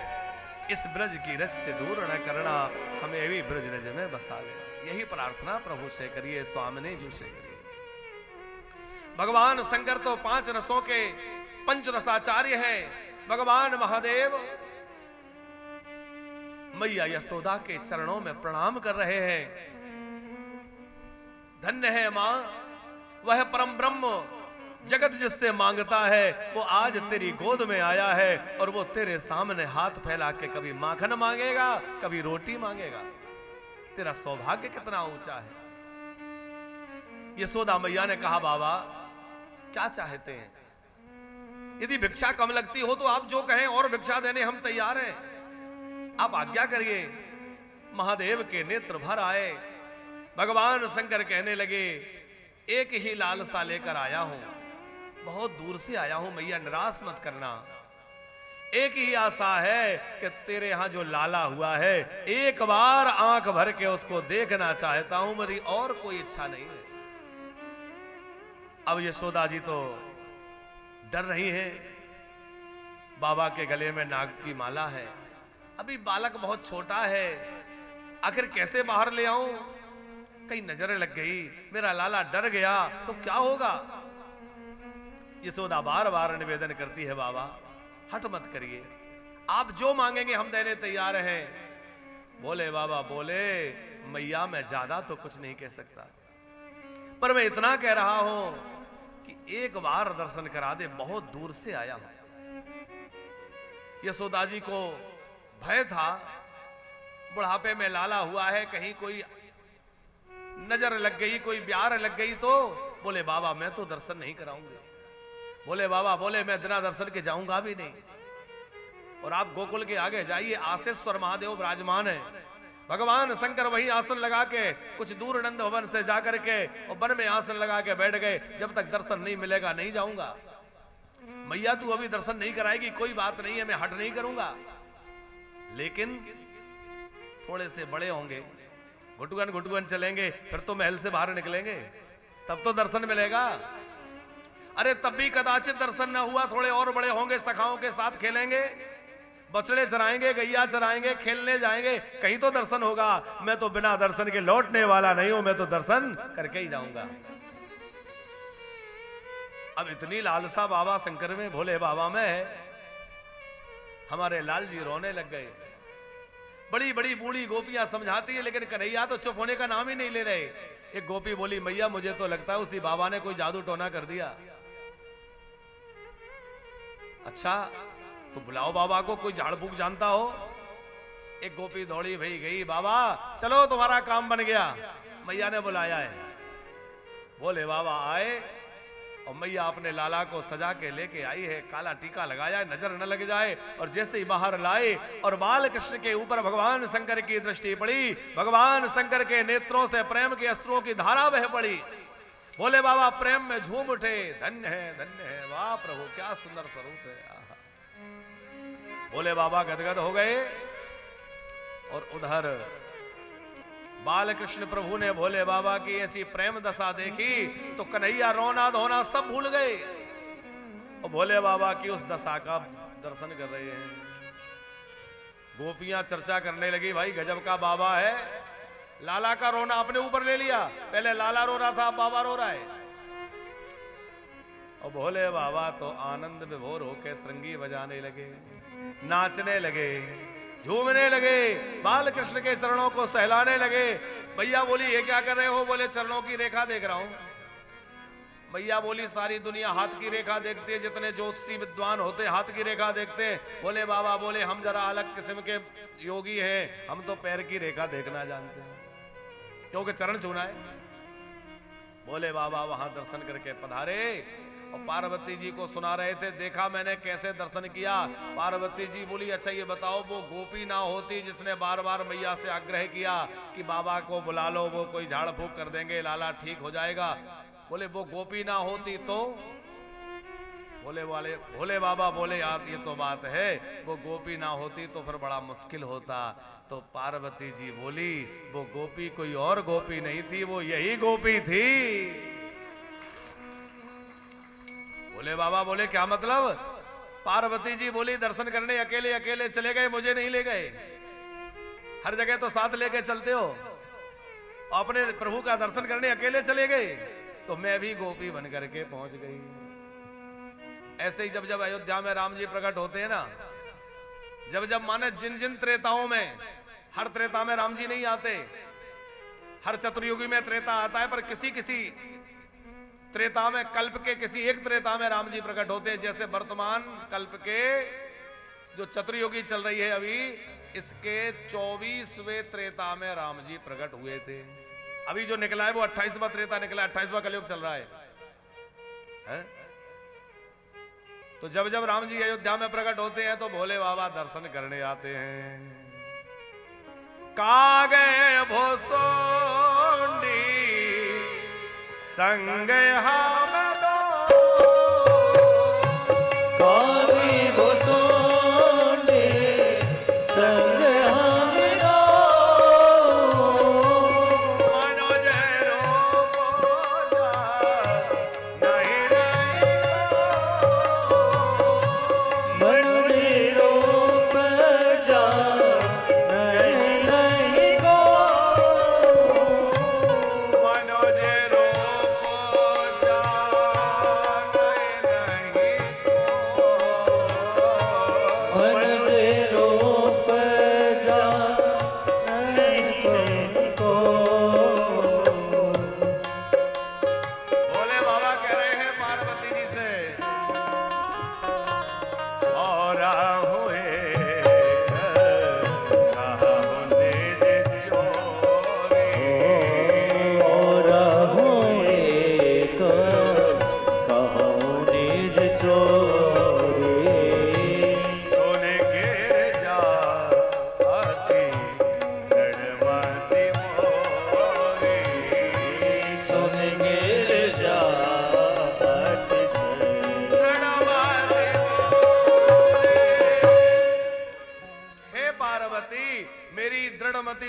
इस ब्रज की रज से दूर न करना, हमें भी ब्रज रज में बसा लेना। यही प्रार्थना प्रभु से करिए, स्वामिनी जी से करिए। भगवान शंकर तो 5 रसों के पंच रसाचार्य हैं। भगवान महादेव मैया यशोदा के चरणों में प्रणाम कर रहे हैं। धन्य है मां, वह परम ब्रह्म जगत जिससे मांगता है, वो आज तेरी गोद में आया है और वो तेरे सामने हाथ फैला के कभी माखन मांगेगा, कभी रोटी मांगेगा। तेरा सौभाग्य कितना ऊंचा है। यशोदा मैया ने कहा, बाबा क्या चाहते हैं? यदि भिक्षा कम लगती हो तो आप जो कहें और भिक्षा देने हम तैयार हैं। आप आज्ञा करिए। महादेव के नेत्र भर आए। भगवान शंकर कहने लगे, एक ही लालसा लेकर आया हूं, बहुत दूर से आया हूं मैया, निराश मत करना। एक ही आशा है कि तेरे यहां जो लाला हुआ है, एक बार आंख भर के उसको देखना चाहता हूं, मेरी और कोई इच्छा नहीं है। अब यशोदा जी तो डर रही हैं। बाबा के गले में नाग की माला है, अभी बालक बहुत छोटा है, आखिर कैसे बाहर ले आऊं? कहीं नजर लग गई, मेरा लाला डर गया तो क्या होगा? यशोदा बार बार निवेदन करती है, बाबा हट मत करिए, आप जो मांगेंगे हम देने तैयार हैं। बोले बाबा बोले, मैया मैं ज्यादा तो कुछ नहीं कह सकता, पर मैं इतना कह रहा हूं कि एक बार दर्शन करा दे, बहुत दूर से आया हूं। यशोदा जी को भय था, बुढ़ापे में लाला हुआ है, कहीं कोई नजर लग गई, कोई ब्यार लग गई तो। बोले बाबा मैं तो दर्शन नहीं कराऊंगे। बोले बाबा बोले, मैं बिना दर्शन के जाऊंगा भी नहीं। और आप गोकुल के आगे जाइए, आसेश्वर महादेव विराजमान है। भगवान शंकर वही आसन लगा के कुछ दूर नंद भवन से जाकर के और वन में आसन लगा के बैठ गए। जब तक दर्शन नहीं मिलेगा नहीं जाऊंगा। मैया तू अभी दर्शन नहीं कराएगी, कोई बात नहीं है, मैं हट नहीं करूंगा, लेकिन थोड़े से बड़े होंगे, घुटुगन घुटुगन चलेंगे, फिर तो महल से बाहर निकलेंगे, तब तो दर्शन मिलेगा। अरे तब भी कदाचित दर्शन ना हुआ, थोड़े और बड़े होंगे, सखाओं के साथ खेलेंगे, बछड़े चराएंगे, गैया चराएंगे, खेलने जाएंगे, कहीं तो दर्शन होगा। मैं तो बिना दर्शन के लौटने वाला नहीं हूं, मैं तो दर्शन करके ही जाऊंगा। अब इतनी लालसा बाबा शंकर में, भोले बाबा में है। हमारे लाल जी रोने लग गए। बड़ी बड़ी बूढ़ी गोपियां समझाती है, लेकिन कन्हैया तो चुप होने का नाम ही नहीं ले रहे। एक गोपी बोली, मैया मुझे तो लगता है उसी बाबा ने कोई जादू टोना कर दिया। अच्छा तो बुलाओ बाबा को, कोई झाड़ फूक जानता हो। एक गोपी दौड़ी भाई गई, बाबा चलो तुम्हारा काम बन गया, मैया ने बुलाया है। बोले बाबा आए और मैया अपने लाला को सजा के लेके आई है, काला टीका लगाया, नजर न लग जाए। और जैसे ही बाहर लाए और बाल कृष्ण के ऊपर भगवान शंकर की दृष्टि पड़ी, भगवान शंकर के नेत्रों से प्रेम के अश्रुओं की धारा बह पड़ी। बोले बाबा प्रेम में झूम उठे, धन्य है, वाह प्रभु क्या सुंदर स्वरूप है। भोले बाबा गदगद हो गए। और उधर बालकृष्ण प्रभु ने भोले बाबा की ऐसी प्रेम दशा देखी तो कन्हैया रोना धोना सब भूल गए और भोले बाबा की उस दशा का दर्शन कर रहे हैं। गोपियां चर्चा करने लगी, भाई गजब का बाबा है, लाला का रोना अपने ऊपर ले लिया, पहले लाला रो रहा था, बाबा रो रहा है। और भोले बाबा तो आनंद विभोर होकर श्रृंगी बजाने लगे, नाचने लगे, झूमने लगे, बाल कृष्ण के चरणों को सहलाने लगे। भैया बोली ये क्या कर रहे हो? बोले चरणों की रेखा देख रहा हूं। भैया बोली सारी दुनिया हाथ की रेखा देखती है, जितने ज्योतिषी विद्वान होते हाथ की रेखा देखते हैं। बोले बाबा बोले हम जरा अलग किस्म के योगी हैं, हम तो पैर की रेखा देखना जानते हैं, क्योंकि चरण छूना है। बोले बाबा वहां दर्शन करके पधारे और पार्वती जी को सुना रहे थे, देखा मैंने कैसे दर्शन किया। पार्वती जी बोली अच्छा ये बताओ वो गोपी ना होती जिसने बार बार मैया से आग्रह किया कि बाबा को बुला लो, वो कोई झाड़ फूक कर देंगे, लाला ठीक हो जाएगा। बोले वो गोपी ना होती तो? भोले बाबा बोले यार ये तो बात है, वो गोपी ना होती तो फिर बड़ा मुश्किल होता। तो पार्वती जी बोली वो गोपी कोई और गोपी नहीं थी, वो यही गोपी थी। भोले बाबा बोले क्या मतलब? पार्वती जी बोली दर्शन करने अकेले अकेले चले गए, मुझे नहीं ले गए। हर जगह तो साथ लेके चलते हो, अपने प्रभु का दर्शन करने अकेले चले गए, तो मैं भी गोपी बन करके पहुंच गई। ऐसे ही जब जब अयोध्या में राम जी प्रकट होते हैं ना, जब जब माने जिन जिन त्रेताओं में, हर त्रेता में राम जी नहीं आते, हर चतुर्युगी में त्रेता आता है, पर किसी किसी त्रेता में, कल्प के किसी एक त्रेता में राम जी प्रकट होते हैं। जैसे वर्तमान कल्प के जो चतुर्युगी चल रही है अभी, इसके 24वें त्रेता में राम जी प्रकट हुए थे। अभी जो निकला है वो 28वां त्रेता निकला, 28वां कलयुग चल रहा है? तो जब जब राम जी अयोध्या में प्रकट होते हैं तो भोले बाबा दर्शन करने आते हैं। कागे भोसोंडी संग हम कागे भोसोंडी संग हम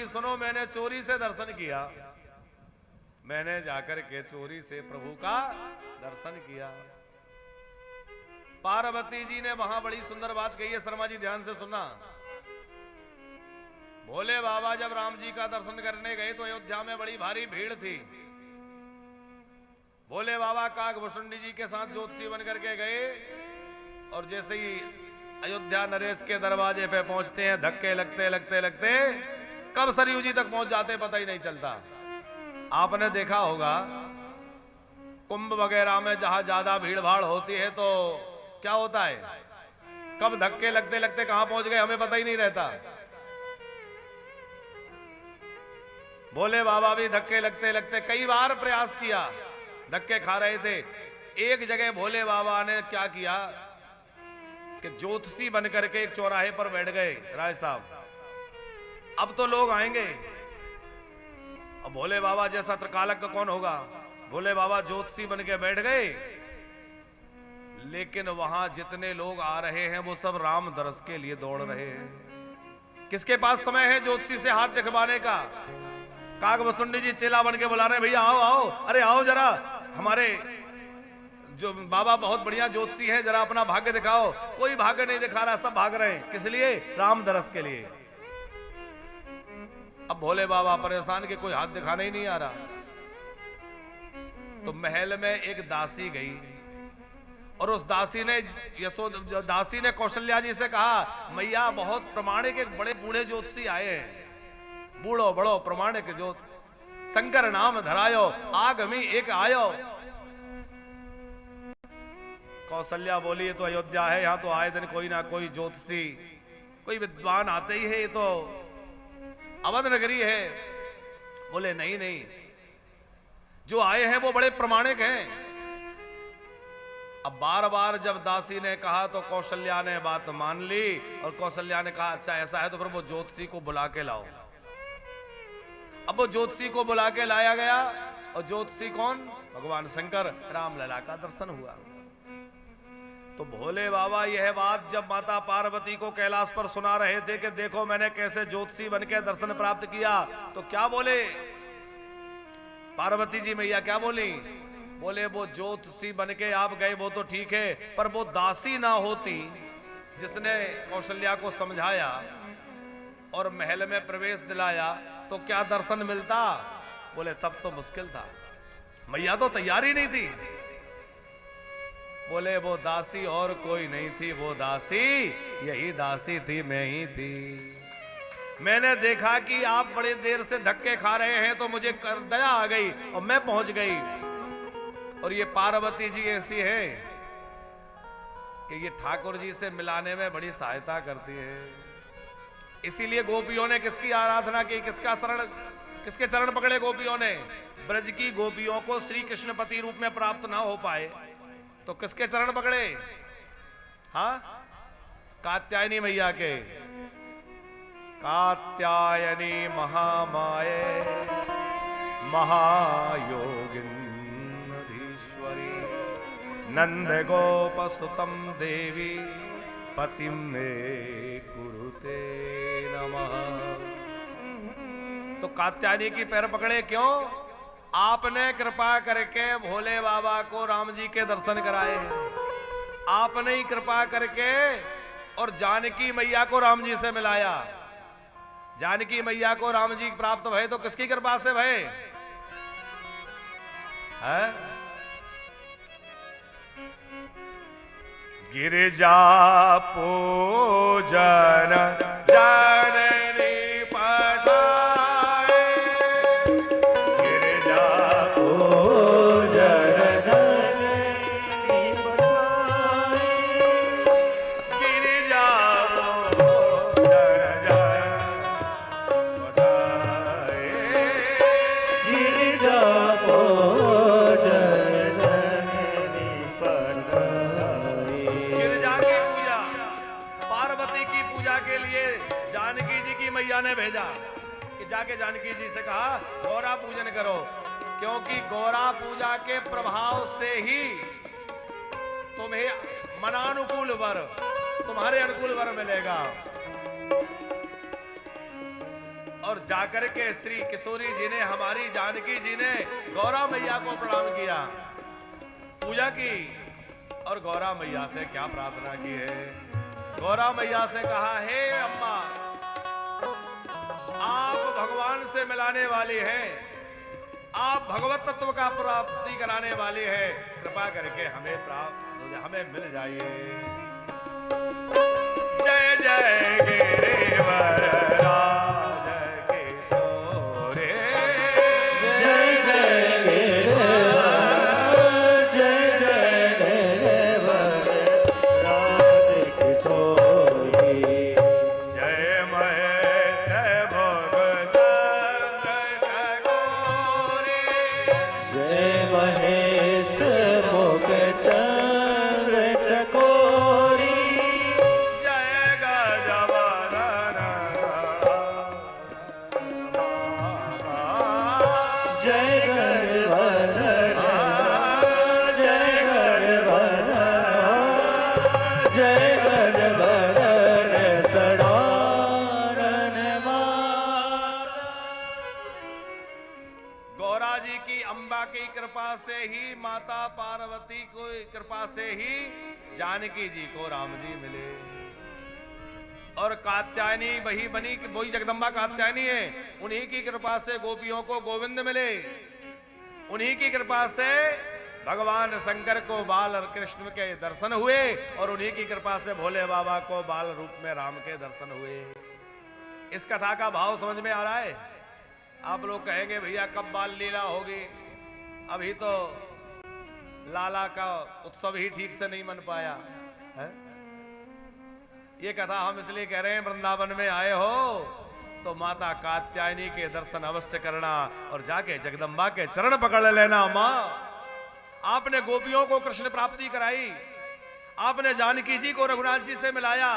सुनो, मैंने चोरी से दर्शन किया, मैंने जाकर के चोरी से प्रभु का दर्शन किया। पार्वती जी ने वहां बड़ी सुंदर बात कही है, शर्मा जी ध्यान से सुनना। भोले बाबा जब राम जी का दर्शन करने गए तो अयोध्या में बड़ी भारी भीड़ थी। भोले बाबा कागभूषुंडी जी के साथ ज्योतिषी बन करके गए और जैसे ही अयोध्या नरेश के दरवाजे पे पहुंचते हैं, धक्के लगते लगते लगते कब सरयू जी तक पहुंच जाते पता ही नहीं चलता। आपने देखा होगा कुंभ वगैरह में जहां ज्यादा भीड़ भाड़ होती है तो क्या होता है, कब धक्के लगते लगते कहां पहुंच गए हमें पता ही नहीं रहता। भोले बाबा भी धक्के लगते लगते कई बार प्रयास किया, धक्के खा रहे थे। एक जगह भोले बाबा ने क्या किया कि ज्योतिषी बनकर के एक चौराहे पर बैठ गए, राय साहब अब तो लोग आएंगे। अब भोले बाबा जैसा त्रिकालज्ञ कौन होगा, भोले बाबा ज्योतिषी बन के बैठ गए। लेकिन वहां जितने लोग आ रहे हैं वो सब राम दरस के लिए दौड़ रहे हैं। किसके पास समय है ज्योतिषी से हाथ दिखवाने का? कागभूषुंडी जी चेला बन के बुला रहे हैं, भैया आओ आओ, अरे आओ जरा, हमारे जो बाबा बहुत बढ़िया ज्योतिषी है, जरा अपना भाग्य दिखाओ। कोई भाग्य नहीं दिखा रहा, सब भाग रहे हैं। किस लिए? राम दरस के लिए। अब भोले बाबा परेशान के कोई हाथ दिखाने ही नहीं आ रहा। तो महल में एक दासी गई और उस दासी ने कौशल्या जी से कहा, मैया बहुत प्रमाणिक एक बड़े बूढ़े ज्योतिषी आए हैं, बूढ़ो बड़ो प्रमाणिक जो शंकर नाम धरायो आगमी एक आयो। कौशल्या बोली, ये तो अयोध्या है, यहां तो आए दिन कोई ना कोई ज्योतिषी, कोई विद्वान आते ही है, ये तो अवध नगरी है। बोले नहीं नहीं, जो आए हैं वो बड़े प्रमाणिक हैं। अब बार बार जब दासी ने कहा तो कौशल्या ने बात मान ली और कौशल्या ने कहा अच्छा ऐसा है तो फिर वो ज्योतिषी को बुला के लाओ। अब वो ज्योतिषी को बुला के लाया गया और ज्योतिषी कौन? भगवान शंकर, रामलला का दर्शन हुआ। तो भोले बाबा यह बात जब माता पार्वती को कैलाश पर सुना रहे थे कि देखो मैंने कैसे ज्योतिषी बनकर दर्शन प्राप्त किया, तो क्या बोले पार्वती जी मैया? क्या बोली? बोले वो ज्योतिषी बनके आप गए वो तो ठीक है, पर वो दासी ना होती जिसने कौशल्या को समझाया और महल में प्रवेश दिलाया तो क्या दर्शन मिलता? बोले तब तो मुश्किल था, मैया तो तैयार ही नहीं थी। बोले वो दासी और कोई नहीं थी, वो दासी यही दासी थी, मैं ही थी। मैंने देखा कि आप बड़ी देर से धक्के खा रहे हैं तो मुझे दया आ गई और मैं पहुंच गई। और ये पार्वती जी ऐसी है कि ये ठाकुर जी से मिलाने में बड़ी सहायता करती है। इसीलिए गोपियों ने किसकी आराधना की, किसके चरण पकड़े गोपियों ने? ब्रज की गोपियों को श्री कृष्ण पति रूप में प्राप्त ना हो पाए तो किसके चरण पकड़े? हाँ, कात्यायनी मैया के। कात्यायनी महामाये महायोगिन नंद गोपसुतम देवी पतिम में कुरुते नमः। तो कात्यायनी की पैर पकड़े, क्यों? आपने कृपा करके भोले बाबा को राम जी के दर्शन कराए, आपने ही कृपा करके और जानकी मैया को राम जी से मिलाया। जानकी मैया को राम जी प्राप्त भय तो किसकी कृपा से भय है? गिरिजा पूजन जननी पठाए, गिरिजा पूजन जननी पठाए, गिरिजा पूजन पठाए, गिरिजा पूजन जननी पठाए। गिरिजा की पूजा, पार्वती की पूजा के लिए जानकी जी की मैया ने भेजा कि जाके जानकी जी से कहा गौरा पूजन करो, क्योंकि गौरा पूजा के प्रभाव से ही तुम्हें मनानुकूल वर, तुम्हारे अनुकूल वर मिलेगा। और जाकर के श्री किशोरी जी ने, हमारी जानकी जी ने गौरा मैया को प्रणाम किया, पूजा की और गौरा मैया से क्या प्रार्थना की है? गौरा मैया से कहा, हे अम्मा, आप भगवान से मिलाने वाली हैं, आप भगवत तत्व का प्राप्ति कराने वाली है, कृपा करके हमें मिल जाइए। जय जय गिरिवर राज किशोरे, जय जय गिरिवर, जय जय गिरिवर राज किशोरी, जय महेश भगत चकोरे, जय महेश भोग चंद्र चकोरी, जय गजवदन जय गणवदन, जय गणवदन गौरा जी की अम्बा की कृपा से ही, माता पार्वती को कृपा से ही जानकी जी को राम जी मिले। और कात्यायनी वही बनी, वही जगदम्बा कात्यायनी है, उन्हीं की कृपा से गोपियों को गोविंद मिले। उन्हीं की कृपा से भगवान शंकर को बाल और कृष्ण के दर्शन हुए, और उन्हीं की कृपा से भोले बाबा को बाल रूप में राम के दर्शन हुए। इस कथा का भाव समझ में आ रहा है? आप लोग कहेंगे भैया कब बाल लीला होगी, अभी तो लाला का उत्सव ही ठीक से नहीं मन पाया है। ये कथा हम इसलिए कह रहे हैं, वृंदावन में आए हो तो माता कात्यायनी के दर्शन अवश्य करना, और जाके जगदम्बा के चरण पकड़ लेना। माँ, आपने गोपियों को कृष्ण प्राप्ति कराई, आपने जानकी जी को रघुनाथ जी से मिलाया,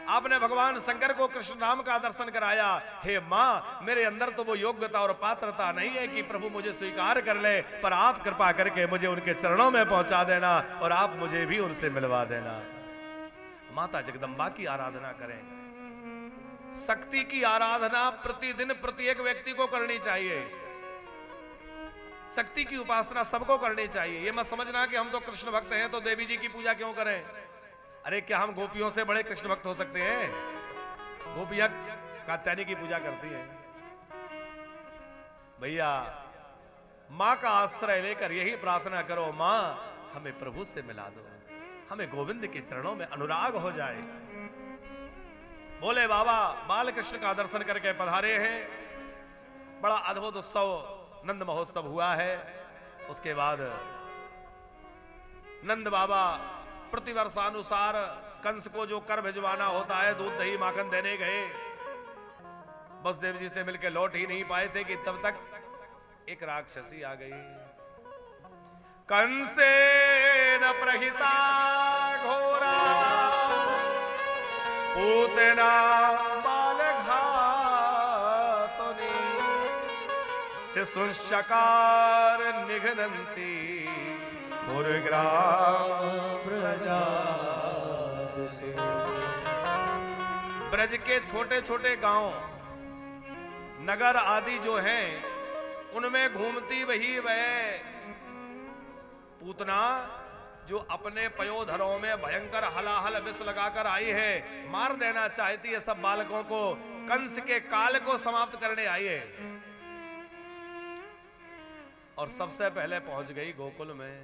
आपने भगवान शंकर को कृष्ण नाम का दर्शन कराया। हे माँ, मेरे अंदर तो वो योग्यता और पात्रता नहीं है कि प्रभु मुझे स्वीकार कर ले, पर आप कृपा करके मुझे उनके चरणों में पहुंचा देना, और आप मुझे भी उनसे मिलवा देना। माता जगदम्बा की आराधना करें। शक्ति की आराधना प्रतिदिन प्रत्येक व्यक्ति को करनी चाहिए। शक्ति की उपासना सबको करनी चाहिए। ये मत समझना कि हम तो कृष्ण भक्त हैं तो देवी जी की पूजा क्यों करें। अरे क्या हम गोपियों से बड़े कृष्ण भक्त हो सकते हैं? गोपियां कात्यायनी की पूजा करती हैं। भैया, मां का आश्रय लेकर यही प्रार्थना करो, मां हमें प्रभु से मिला दो, हमें गोविंद के चरणों में अनुराग हो जाए। भोले बाबा बाल कृष्ण का दर्शन करके पधारे हैं। बड़ा अद्भुत उत्सव नंद महोत्सव हुआ है। उसके बाद नंद बाबा प्रतिवर्षानुसार कंस को जो कर भिजवाना होता है, दूध दही माखन देने गए। वसुदेव जी से मिलकर लौट ही नहीं पाए थे कि तब तक एक राक्षसी आ गई। कंसेन प्रहिता घोरा पूतना बालघातुनी शिशुंशकार निघ्नन्ति ब्रज के छोटे छोटे गांव नगर आदि जो हैं, उनमें घूमती वही वह पूतना जो अपने पयोधरों में भयंकर हलाहल विष लगाकर आई है, मार देना चाहती है सब बालकों को, कंस के काल को समाप्त करने आई है। और सबसे पहले पहुंच गई गोकुल में।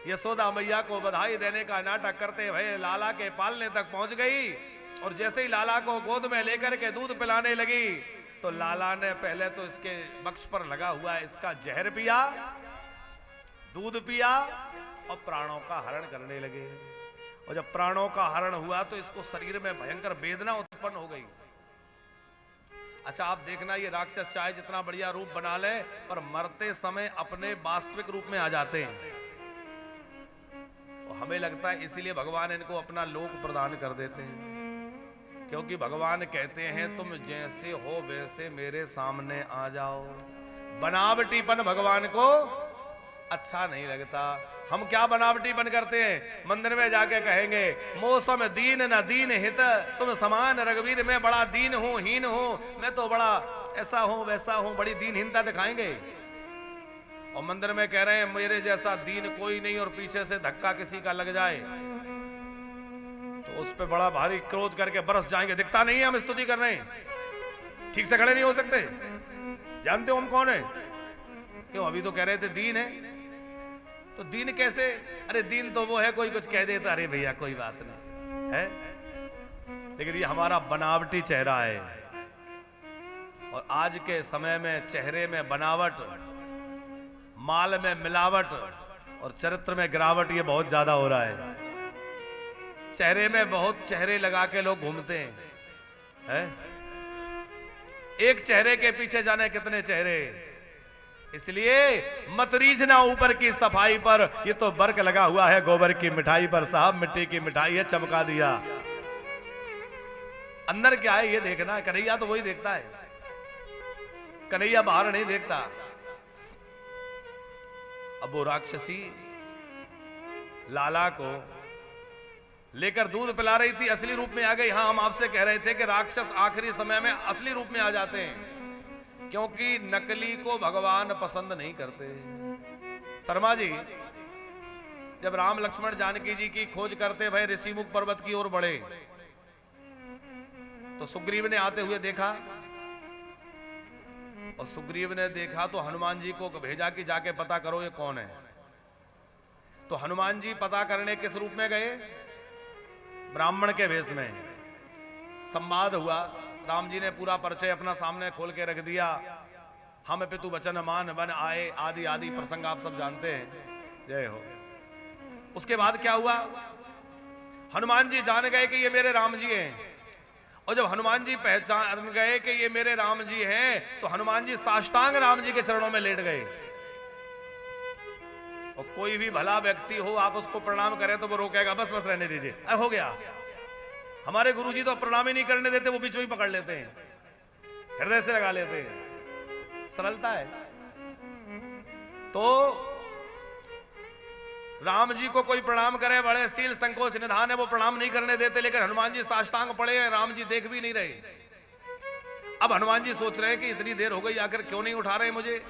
यशोदा मैया को बधाई देने का नाटक करते हुए लाला के पालने तक पहुंच गई, और जैसे ही लाला को गोद में लेकर के दूध पिलाने लगी तो लाला ने पहले तो इसके वक्ष पर लगा हुआ इसका जहर पिया, दूध पिया और प्राणों का हरण करने लगे। और जब प्राणों का हरण हुआ तो इसको शरीर में भयंकर वेदना उत्पन्न हो गई। अच्छा, आप देखना, ये राक्षस चाहे जितना बढ़िया रूप बना ले, पर मरते समय अपने वास्तविक रूप में आ जाते हैं। और हमें लगता है इसीलिए भगवान इनको अपना लोक प्रदान कर देते हैं, क्योंकि भगवान कहते हैं तुम जैसे हो वैसे मेरे सामने आ जाओ। बनावटीपन भगवान को अच्छा नहीं लगता। हम क्या बनावटीपन करते हैं? मंदिर में जाके कहेंगे मौसम दीन न दीन हित, तुम समान रघुवीर में बड़ा दीन हूं, हीन हूं, मैं तो बड़ा ऐसा हूं वैसा हूं, बड़ी दीनहीनता दिखाएंगे। और मंदिर में कह रहे हैं मेरे जैसा दीन कोई नहीं, और पीछे से धक्का किसी का लग जाए तो उस पर बड़ा भारी क्रोध करके बरस जाएंगे। दिखता नहीं है हम स्तुति कर रहे हैं, ठीक से खड़े नहीं हो सकते। जानते हो हम कौन है? क्यों? अभी तो कह रहे थे दीन है, तो दीन कैसे? अरे दीन तो वो है कोई कुछ कह देता, अरे भैया कोई बात नहीं है, लेकिन ये हमारा बनावटी चेहरा है। और आज के समय में चेहरे में बनावट, माल में मिलावट और चरित्र में गिरावट ये बहुत ज्यादा हो रहा है। चेहरे में बहुत चेहरे लगा के लोग घूमते हैं, एक चेहरे के पीछे जाने कितने चेहरे। इसलिए मत रीझना ऊपर की सफाई पर, ये तो बर्क लगा हुआ है गोबर की मिठाई पर। साहब मिट्टी की मिठाई है, चमका दिया, अंदर क्या है ये देखना। कन्हैया तो वही देखता है, कन्हैया बाहर नहीं देखता। अब वो राक्षसी लाला को लेकर दूध पिला रही थी, असली रूप में आ गई। हाँ, हम आपसे कह रहे थे कि राक्षस आखिरी समय में असली रूप में आ जाते हैं, क्योंकि नकली को भगवान पसंद नहीं करते। शर्मा जी, जब राम लक्ष्मण जानकी जी की खोज करते भय ऋषिमुख पर्वत की ओर बढ़े, तो सुग्रीव ने आते हुए देखा, और सुग्रीव ने देखा तो हनुमान जी को भेजा कि जाके पता करो ये कौन है। तो हनुमान जी पता करने किस रूप में गए? ब्राह्मण के वेश में। संवाद हुआ, राम जी ने पूरा परिचय अपना सामने खोल के रख दिया। हम पितु वचन मान बन आए, आदि आदि प्रसंग आप सब जानते हैं। जय हो। उसके बाद क्या हुआ? हनुमान जी जान गए कि ये मेरे राम जी हैं। और जब हनुमान जी पहचान गए कि ये मेरे राम जी हैं, तो हनुमान जी साष्टांग राम जी के चरणों में लेट गए। और कोई भी भला व्यक्ति हो, आप उसको प्रणाम करें तो वो रोकेगा, बस बस रहने दीजिए, अरे हो गया। हमारे गुरुजी तो प्रणाम ही नहीं करने देते, वो बीच में ही पकड़ लेते हैं, हृदय से लगा लेते हैं, सरलता है। तो राम जी को कोई प्रणाम करे, बड़े सील संकोच निधान है, वो प्रणाम नहीं करने देते, लेकिन हनुमान जी साष्टांग पड़े हैं, राम जी देख भी नहीं रहे। अब हनुमान जी सोच रहे हैं कि इतनी देर हो गई, आखिर क्यों नहीं उठा रहे मुझे?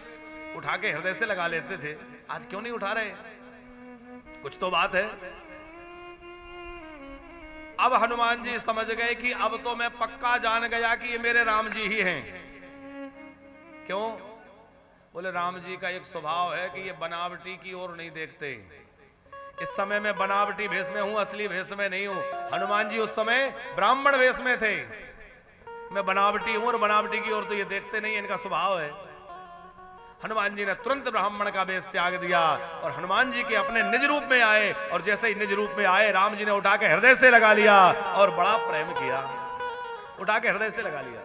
उठा के हृदय से लगा लेते थे, आज क्यों नहीं उठा रहे? कुछ तो बात है। अब हनुमान जी समझ गए कि अब तो मैं पक्का जान गया कि ये मेरे राम जी ही हैं। क्यों? बोले राम जी का एक स्वभाव है कि ये बनावटी की ओर नहीं देखते। इस समय मैं बनावटी भेष में हूं, असली भेष में नहीं हूं। हनुमान जी उस समय ब्राह्मण वेश में थे। मैं बनावटी हूं और बनावटी की ओर तो ये देखते नहीं, इनका स्वभाव है। हनुमान जी ने तुरंत ब्राह्मण का वेश त्याग दिया और हनुमान जी के अपने निज रूप में आए। और जैसे ही निज रूप में आए, राम जी ने उठा के हृदय से लगा लिया और बड़ा प्रेम किया, उठा के हृदय से लगा लिया।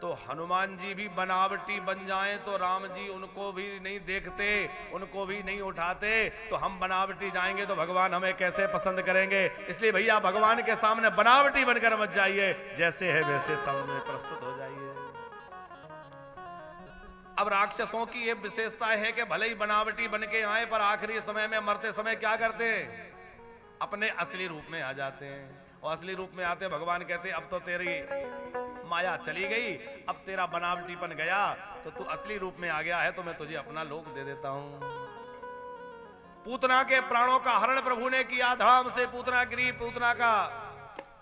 तो हनुमान जी भी बनावटी बन जाएं तो राम जी उनको भी नहीं देखते, उनको भी नहीं उठाते, तो हम बनावटी जाएंगे तो भगवान हमें कैसे पसंद करेंगे? इसलिए भैया भगवान के सामने बनावटी बनकर मत जाइए, जैसे है वैसे सामने प्रस्तुत हो जाइए। अब राक्षसों की ये विशेषता है कि भले ही बनावटी बन के आए, पर आखिरी समय में मरते समय क्या करते हैं? अपने असली रूप में आ जाते हैं। और असली रूप में आते भगवान कहते अब तो तेरी माया चली गई, अब तेरा बनावटीपन गया, तो तू असली रूप में आ गया है, तो मैं तुझे अपना लोक दे देता हूं। पूतना के प्राणों का हरण प्रभु ने किया, धाम से पूतना गिरी, पूतना का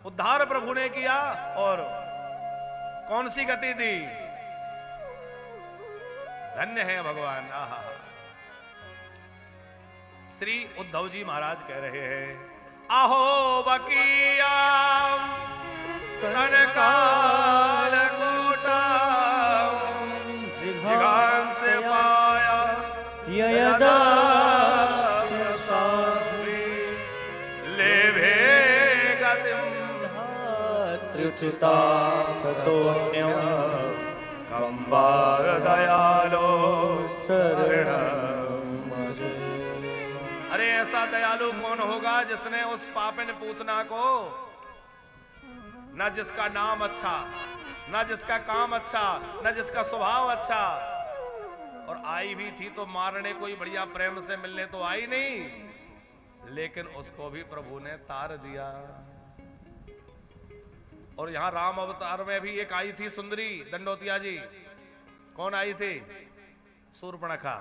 उद्धार प्रभु ने किया। और कौन सी गति दी? धन्य है भगवान। आहा। श्री उद्धव जी महाराज कह रहे हैं, आहो बकिया तनकाल कूटा, जिघान से पाया यदा ले भेगतिम त्रुचिता ततोऽन्यं कंबा दयालो शरणं भज। अरे ऐसा दयालु कौन होगा जिसने उस पापिन पूतना को, न जिसका नाम अच्छा, न जिसका काम अच्छा, न जिसका स्वभाव अच्छा, और आई भी थी तो मारने कोई बढ़िया प्रेम से मिलने तो आई नहीं, लेकिन उसको भी प्रभु ने तार दिया। और यहां राम अवतार में भी एक आई थी सुंदरी दंडोतिया जी। कौन आई थी? शूर्पणखा।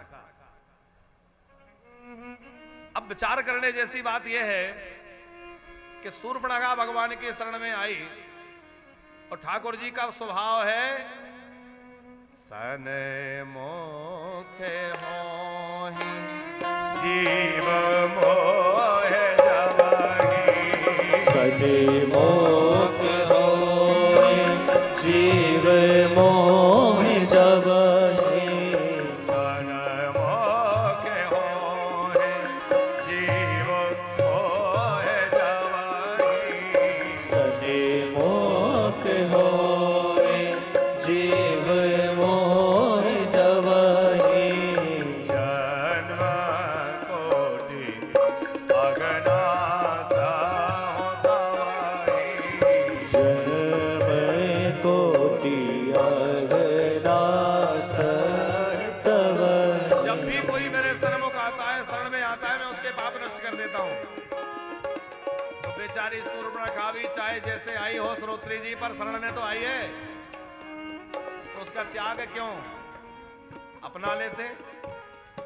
अब विचार करने जैसी बात यह है कि शूर्पणखा भगवान के शरण में आई, और ठाकुर जी का स्वभाव है सन मोखे मोहि जीव मोहे जबहि, सने मोख होय जीव मोह जबहि, सन मोखे होय जीव मोहे जबहि, सने मोख होय जीव मोह जबहि, जन्म कोटि अगनासा जन्म कोटि अगनास तवहि। जब भी कोई मेरे सन्मुख आता है, शरण में आता है, मैं उसके पाप नष्ट कर देता हूँ। तो बेचारी शूर्पणखा भी चाहे जैसे आई हो श्रोत्री जी, पर शरण में तो आई है। उसका त्याग क्यों अपना लेते?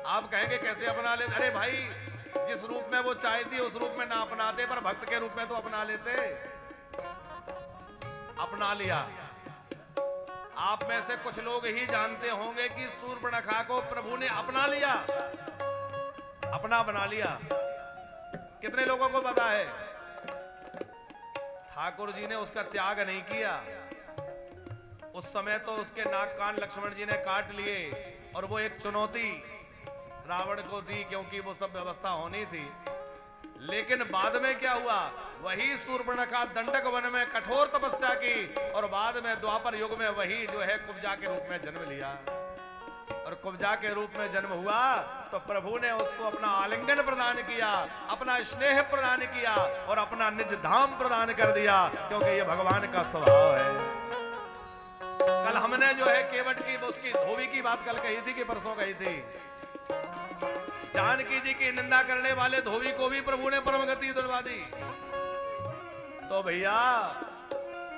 आप कहेंगे कैसे अपना लेते? अरे भाई, जिस रूप में वो चाहती उस रूप में ना अपनाते, पर भक्त के रूप में तो अपना लेते। अपना लिया। आप में से कुछ लोग ही जानते होंगे कि शूर्पणखा को प्रभु ने अपना लिया, अपना बना लिया। कितने लोगों को पता है? ठाकुर जी ने उसका त्याग नहीं किया। उस समय तो उसके नाक कान लक्ष्मण जी ने काट लिए और वो एक चुनौती रावण को दी, क्योंकि वो सब व्यवस्था होनी थी। लेकिन बाद में क्या हुआ? वही शूर्पणखा दंडक वन में कठोर तपस्या की और बाद में द्वापर युग में वही जो है कुब्जा के रूप में जन्म लिया। और कुब्जा के रूप में जन्म हुआ तो प्रभु ने उसको अपना आलिंगन प्रदान किया, अपना स्नेह प्रदान किया और अपना निज धाम प्रदान कर दिया, क्योंकि ये भगवान का स्वभाव है। कल हमने जो है केवट की उसकी धोबी की बात कल कही थी कि परसों कही थी। जानकी जी की निंदा करने वाले धोबी को भी प्रभु ने परम गति दिलवा दी। तो भैया,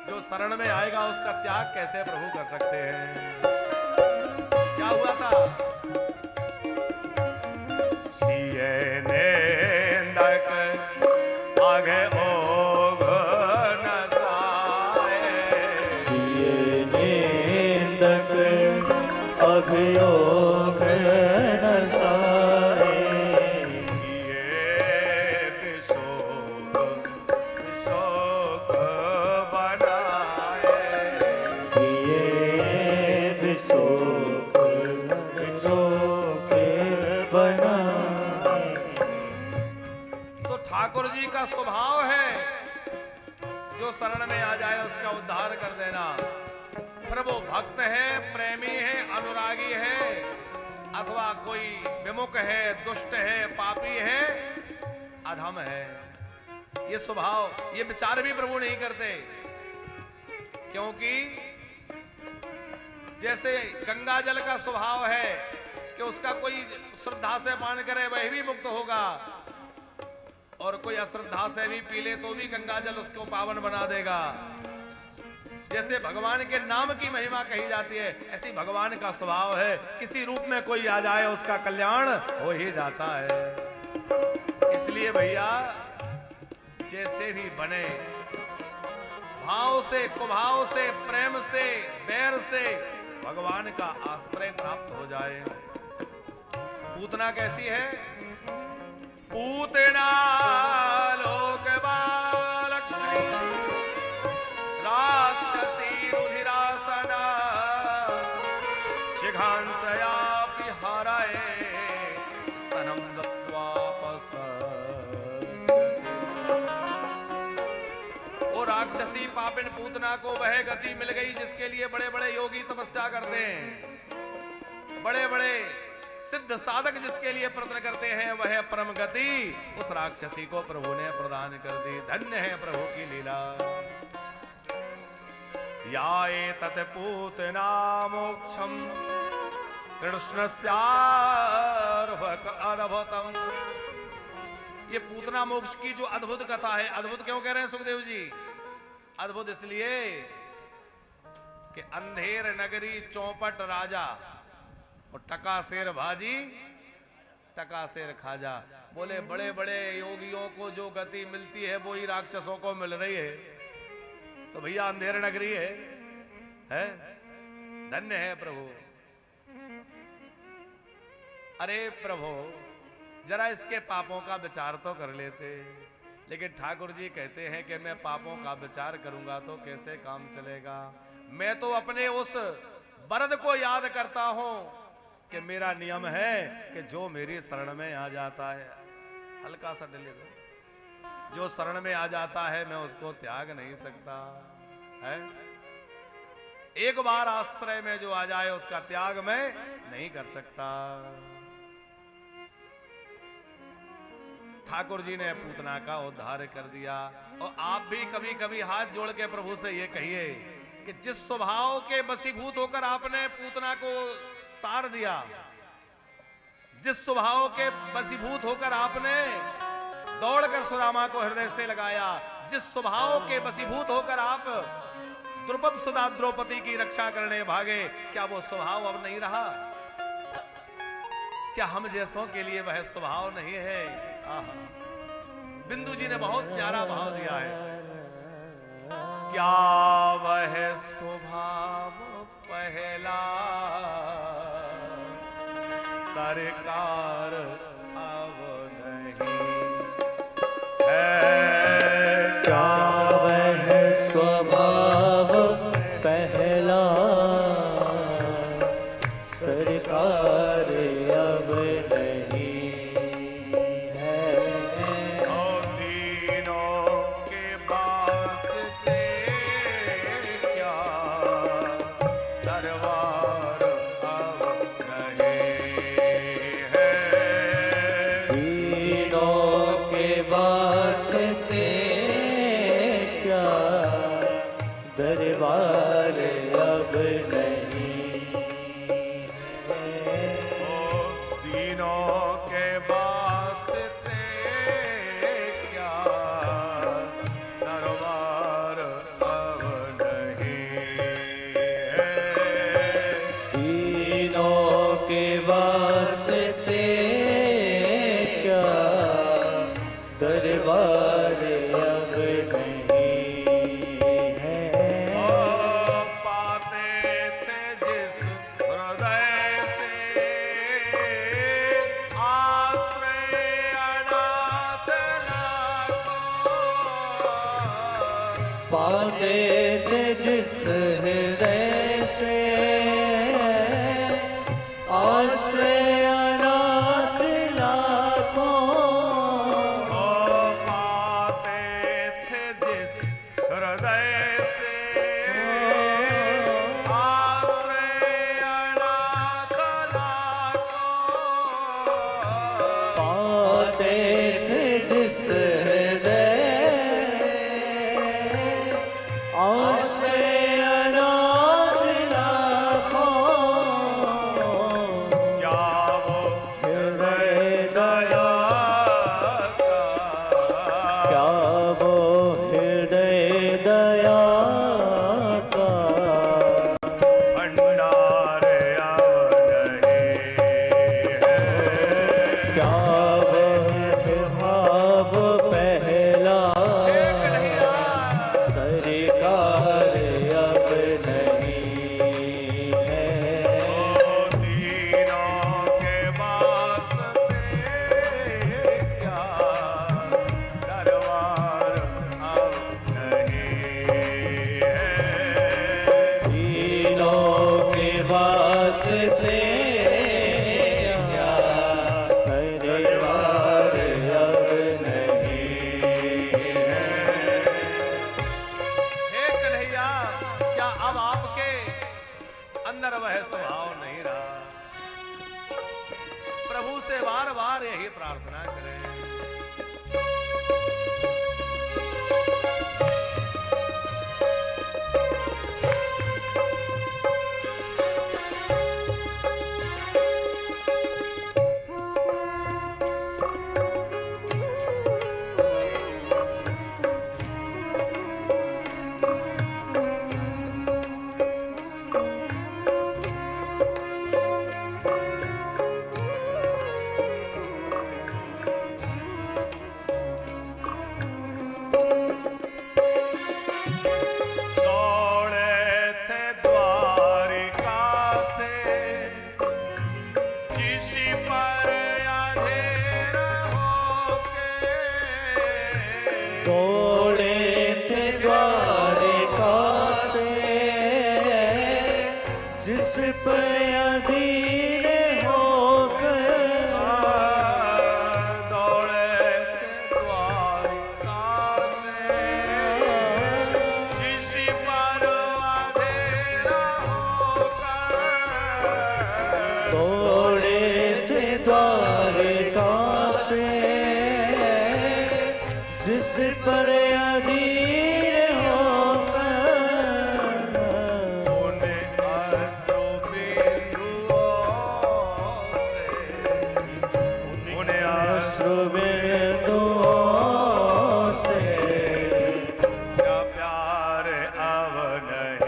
जो शरण में आएगा उसका त्याग कैसे प्रभु कर सकते हैं? क्या हुआ था? सिए नेंदक आगे ओघ नसाए, सिए नेंदक आगे ओघ नसाए, सिए विशोक विशोक बनाए, ये विशोक विशोक बनाए। तो ठाकुर जी का स्वभाव है जो शरण में आ जाए उसका उद्धार कर देना। प्रभु भक्त है, प्रेमी है, अनुरागी है, अथवा कोई विमुख है, दुष्ट है, पापी है, अधम है, ये स्वभाव, ये विचार भी प्रभु नहीं करते। क्योंकि जैसे गंगा जल का स्वभाव है कि उसका कोई श्रद्धा से पान करे वह भी मुक्त होगा, और कोई अश्रद्धा से भी पी ले तो भी गंगा जल उसको पावन बना देगा। जैसे भगवान के नाम की महिमा कही जाती है, ऐसी भगवान का स्वभाव है, किसी रूप में कोई आ जाए उसका कल्याण हो ही जाता है। इसलिए भैया, जैसे भी बने, भाव से, कुभाव से, प्रेम से, बैर से भगवान का आश्रय प्राप्त हो जाए। पूतना कैसी है? पूतना लोक बालक्री राक्षसी रुधिरासना शिघांसयापि हराए स्तनम दत्त्वा पसर्जति। वो राक्षसी पापिन पूतना को वह गति मिल गई जिसके लिए बड़े बड़े योगी तपस्या करते हैं, बड़े बड़े सिद्ध साधक जिसके लिए प्रयत्न करते हैं, वह परम गति उस राक्षसी को प्रभु ने प्रदान कर दी। धन्य है प्रभु की लीला। या एतत् पूतना मोक्षम कृष्णस्यार्भक अद्भुतम। ये पूतना मोक्ष की जो अद्भुत कथा है, अद्भुत क्यों कह रहे हैं सुखदेव जी? अद्भुत इसलिए कि अंधेर नगरी चौपट राजा और टका शेर भाजी टका शेर खाजा। बोले बड़े बड़े योगियों को जो गति मिलती है वो ही राक्षसों को मिल रही है। तो भैया अंधेर नगरी है? धन्य है प्रभु। अरे प्रभु, जरा इसके पापों का विचार तो कर लेते। लेकिन ठाकुर जी कहते हैं कि मैं पापों का विचार करूंगा तो कैसे काम चलेगा? मैं तो अपने उस वरद को याद करता हूं कि मेरा नियम है कि जो मेरी शरण में आ जाता है, हल्का सा डिले दो, जो शरण में आ जाता है मैं उसको त्याग नहीं सकता है। एक बार आश्रय में जो आ जाए उसका त्याग मैं नहीं कर सकता। ठाकुर जी ने पूतना का उद्धार कर दिया। और आप भी कभी कभी हाथ जोड़ के प्रभु से ये कहिए कि जिस स्वभाव के वशीभूत होकर आपने पूतना को तार दिया, जिस स्वभाव के वशीभूत होकर आपने दौड़कर सुदामा को हृदय से लगाया, जिस स्वभाव के वशीभूत होकर आप द्रुपद सुधा द्रौपदी की रक्षा करने भागे, क्या वो स्वभाव अब नहीं रहा? क्या हम जैसों के लिए वह स्वभाव नहीं है? आहा, बिंदु जी ने बहुत प्यारा भाव दिया है। क्या वह स्वभाव पहला सरकार अब नहीं है? क्या वह स्वभाव पहला सरकार अब नहीं है? तीनों के वास्ते क्या दरबार अब नहीं है? तीनों के वास्ते क्या दरबार अब नहीं है? तीनों के वास्ते क्या दरबार अब नहीं है? तीनों के वास्ते क्या दरबार अब नहीं है? पाते थे जिस हृदय से आश्रय अनाथ लाखों, पाते थे जिस हृदय से आश्रय अनाथ लाखों, पाते थे जिस हृदय से आश्रय अनाथ लाखों, पाते थे जिस हृदय आश्रय अनाथ लाखों, क्या वो हृदय दया का? क्या वो हृदय दया का भंडार अब नहीं है? क्या वह भाव पहला सरकार अब नहीं है? तीनों के वास्ते क्या दरबार अब नहीं है? तीनों के वास्ते क्या दरबार अब नहीं है? हे कन्हैया, क्या अब आपके अंदर वह स्वभाव नहीं रहा? प्रभु से बार बार यही प्रार्थना करें। पर अधीर होकर उन्हें अश्रु बिंदुओं से क्या प्यार अब नहीं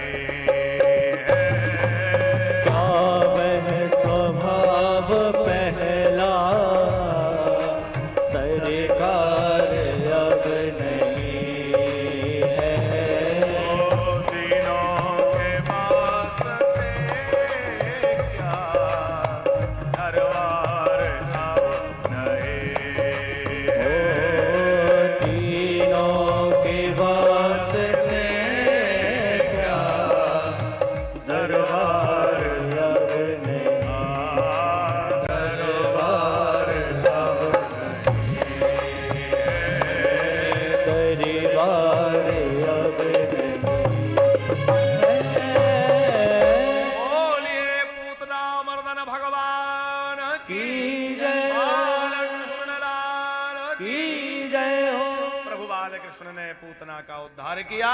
कृष्ण भगवान की जय हो। बालकृष्ण लाल की जय हो। प्रभु बालकृष्ण ने पूतना का उद्धार किया।